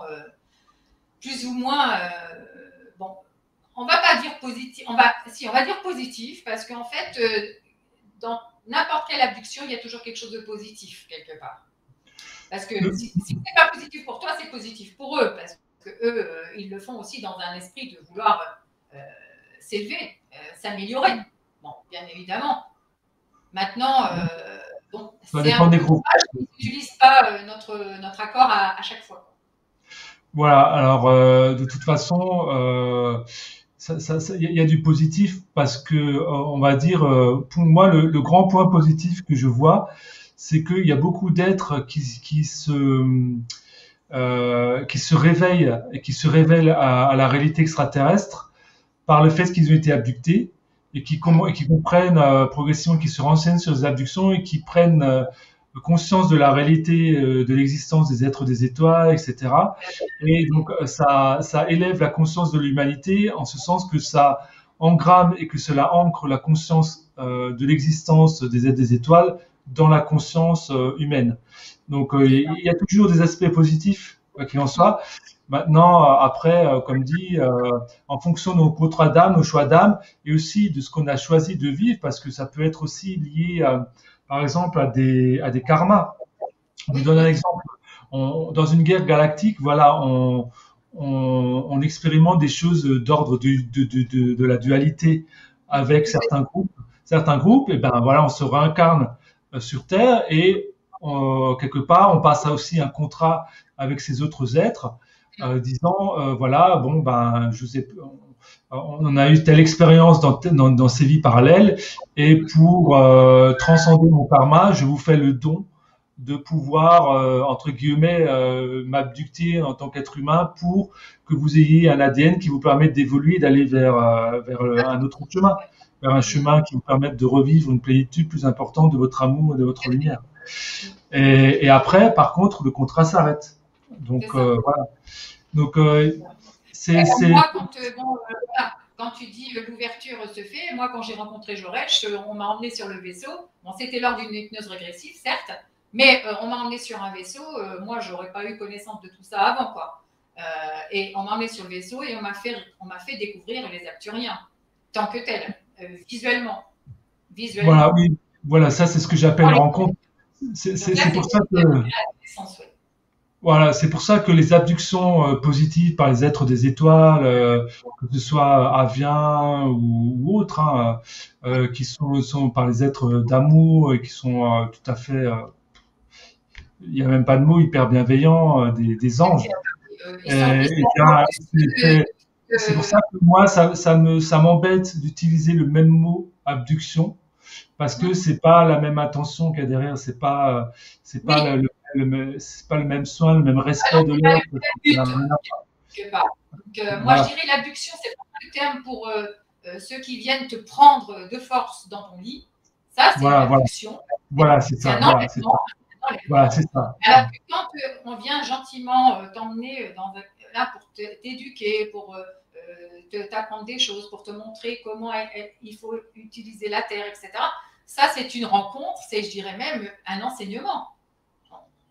plus ou moins. Bon, on va pas dire positif, on va dire positif, parce qu'en fait, dans n'importe quelle abduction, il y a toujours quelque chose de positif quelque part. Parce que si ce n'est pas positif pour toi, c'est positif pour eux, parce que eux, ils le font aussi dans un esprit de vouloir s'élever, s'améliorer. Bon, bien évidemment. Maintenant, bon, c'est un peu dommage qu'ils n'utilisent pas notre accord à chaque fois. Voilà, alors de toute façon, il y a du positif parce que on va dire, pour moi, le grand point positif que je vois, c'est qu'il y a beaucoup d'êtres qui se réveillent et qui se révèlent à la réalité extraterrestre par le fait qu'ils ont été abductés et qui comprennent progressivement, qui se renseignent sur les abductions et qui prennent conscience de la réalité de l'existence des êtres des étoiles, etc. Et donc ça élève la conscience de l'humanité en ce sens que ça engramme et que cela ancre la conscience de l'existence des êtres des étoiles dans la conscience humaine. Donc il y a toujours des aspects positifs, quoi qu'il en soit. Maintenant, après, comme dit, en fonction de nos contrats d'âme, nos choix d'âme, et aussi de ce qu'on a choisi de vivre, parce que ça peut être aussi lié, par exemple, à des karmas. Je vous donne un exemple. Dans une guerre galactique, voilà, on expérimente des choses d'ordre de la dualité avec certains groupes. Certains groupes, et ben voilà, on se réincarne sur Terre et quelque part, on passe à aussi un contrat avec ces autres êtres, disant voilà, bon ben, je sais, on a eu telle expérience dans ces vies parallèles et pour transcender mon karma, je vous fais le don de pouvoir, entre guillemets, m'abducter en tant qu'être humain pour que vous ayez un ADN qui vous permette d'évoluer, d'aller vers un autre chemin, vers un chemin qui vous permette de revivre une plénitude plus importante de votre amour et de votre lumière. Et après, par contre, le contrat s'arrête. Donc, voilà. Donc, moi, voilà, quand tu dis l'ouverture se fait, moi, quand j'ai rencontré Joresh, on m'a emmené sur le vaisseau. Bon, c'était lors d'une hypnose régressive, certes, mais on m'a emmené sur un vaisseau. Moi, j'aurais pas eu connaissance de tout ça avant, quoi. Et on m'a emmené sur le vaisseau et on m'a fait découvrir les Arcturiens, tant que tels, visuellement. Voilà, oui, voilà, ça c'est ce que j'appelle rencontre. C'est pour ça que voilà, c'est pour ça que les abductions positives par les êtres des étoiles, que ce soit aviens ou autres, hein, qui sont par les êtres d'amour et qui sont tout à fait, il n'y a même pas de mots, hyper bienveillants, des anges. C'est pour ça que moi, ça m'embête d'utiliser le même mot abduction parce que c'est pas la même intention qu'il y a derrière, c'est pas c'est pas le même soin, le même respect de l'autre. Moi, je dirais l'abduction, c'est pas le terme pour ceux qui viennent te prendre de force dans ton lit. Ça, c'est l'abduction. Voilà, c'est ça. Voilà, c'est ça. Alors que quand on vient gentiment t'emmener là pour t'éduquer, pour t'apprendre des choses, pour te montrer comment il faut utiliser la terre, etc. Ça, c'est une rencontre, c'est, je dirais même, un enseignement.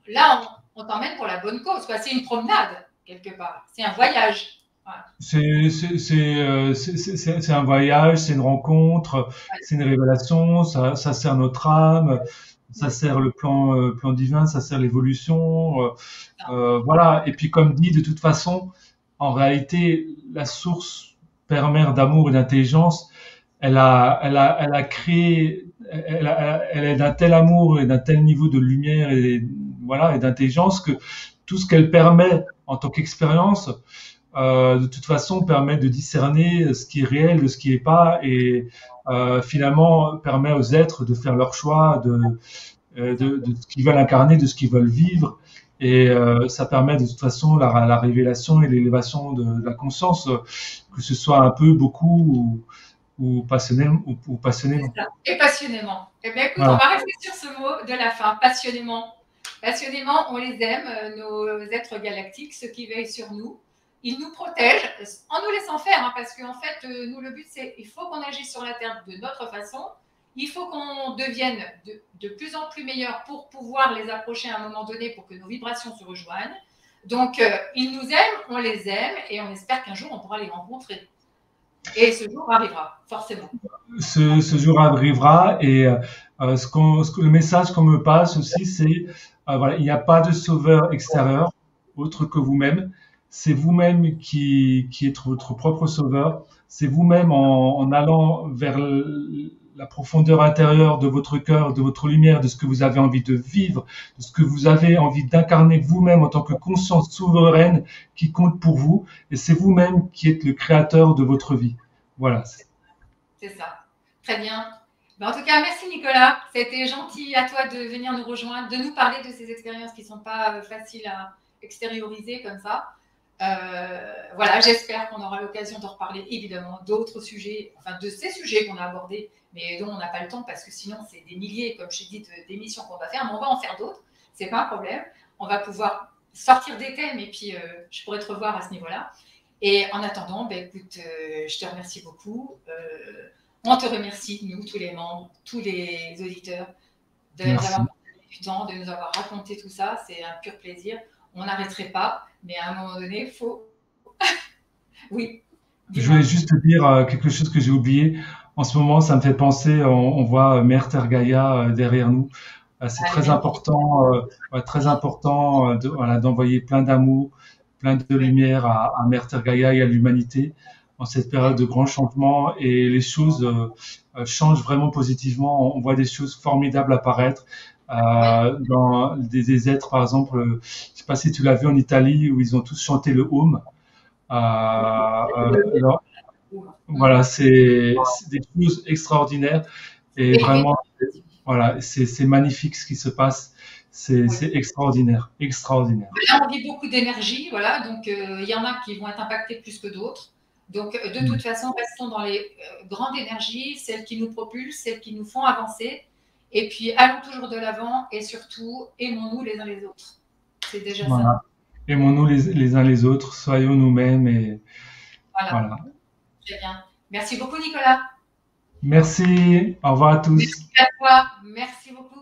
Là, on t'emmène pour la bonne cause, quoi. C'est une promenade, quelque part. C'est un voyage. Voilà. C'est un voyage, c'est une rencontre, c'est une révélation, ça sert notre âme, ça sert le plan divin, ça sert l'évolution. Voilà. Et puis, comme dit, de toute façon, en réalité, la source père-mère d'amour et d'intelligence, elle a créé, elle est d'un tel amour et d'un tel niveau de lumière et voilà et d'intelligence que tout ce qu'elle permet en tant qu'expérience, de toute façon, permet de discerner ce qui est réel de ce qui est pas et finalement permet aux êtres de faire leur choix de ce qu'ils veulent incarner, de ce qu'ils veulent vivre. Et ça permet de toute façon la révélation et l'élévation de la conscience, que ce soit un peu, beaucoup ou passionnément. Et passionnément. Eh bien, écoute, voilà. On va rester sur ce mot de la fin, passionnément. Passionnément, on les aime, nos êtres galactiques, ceux qui veillent sur nous. Ils nous protègent en nous laissant faire, hein, parce qu'en fait, nous, le but, c'est il faut qu'on agisse sur la Terre de notre façon. Il faut qu'on devienne de plus en plus meilleurs pour pouvoir les approcher à un moment donné pour que nos vibrations se rejoignent. Donc, ils nous aiment, on les aime et on espère qu'un jour, on pourra les rencontrer. Et ce jour arrivera, forcément. Ce jour arrivera et le message qu'on me passe aussi, c'est voilà, il n'y a pas de sauveur extérieur autre que vous-même. C'est vous-même qui êtes votre propre sauveur. C'est vous-même en allant vers la profondeur intérieure de votre cœur, de votre lumière, de ce que vous avez envie de vivre, de ce que vous avez envie d'incarner vous-même en tant que conscience souveraine qui compte pour vous. Et c'est vous-même qui êtes le créateur de votre vie. Voilà. C'est ça. Très bien. En tout cas, merci Nicolas. C'était gentil à toi de venir nous rejoindre, de nous parler de ces expériences qui ne sont pas faciles à extérioriser comme ça. Voilà, j'espère qu'on aura l'occasion de reparler évidemment d'autres sujets, enfin de ces sujets qu'on a abordés, mais dont on n'a pas le temps parce que sinon c'est des milliers, comme je t'ai dit, d'émissions qu'on va faire, mais on va en faire d'autres, c'est pas un problème. On va pouvoir sortir des thèmes et puis je pourrais te revoir à ce niveau-là. Et en attendant, écoute, je te remercie beaucoup. On te remercie, nous, tous les membres, tous les auditeurs, de nous avoir donné du temps, de nous avoir raconté tout ça. C'est un pur plaisir. On n'arrêterait pas, mais à un moment donné, il faut... Oui. Je voulais juste te dire quelque chose que j'ai oublié. En ce moment, ça me fait penser, on voit Mère Terre Gaïa derrière nous. C'est très important d'envoyer plein d'amour, plein de lumière à Mère Terre Gaïa et à l'humanité en cette période de grands changements. Et les choses changent vraiment positivement. On voit des choses formidables apparaître. Dans des êtres, par exemple, je ne sais pas si tu l'as vu en Italie, où ils ont tous chanté le Home. Voilà, c'est des choses extraordinaires et vraiment, voilà, c'est magnifique ce qui se passe. Oui. c'est extraordinaire, extraordinaire. Là, on vit beaucoup d'énergie, voilà, donc il y en a qui vont être impactés plus que d'autres. Donc, de toute Mm. façon, restons dans les grandes énergies, celles qui nous propulsent, celles qui nous font avancer. Et puis, allons toujours de l'avant et surtout, aimons-nous les uns les autres. C'est déjà ça. Voilà. Aimons-nous les uns les autres, soyons nous-mêmes et Voilà, voilà. très bien. Merci beaucoup, Nicolas. Merci, au revoir à Merci tous, à toi. Merci beaucoup.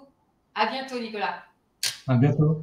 À bientôt, Nicolas. à bientôt.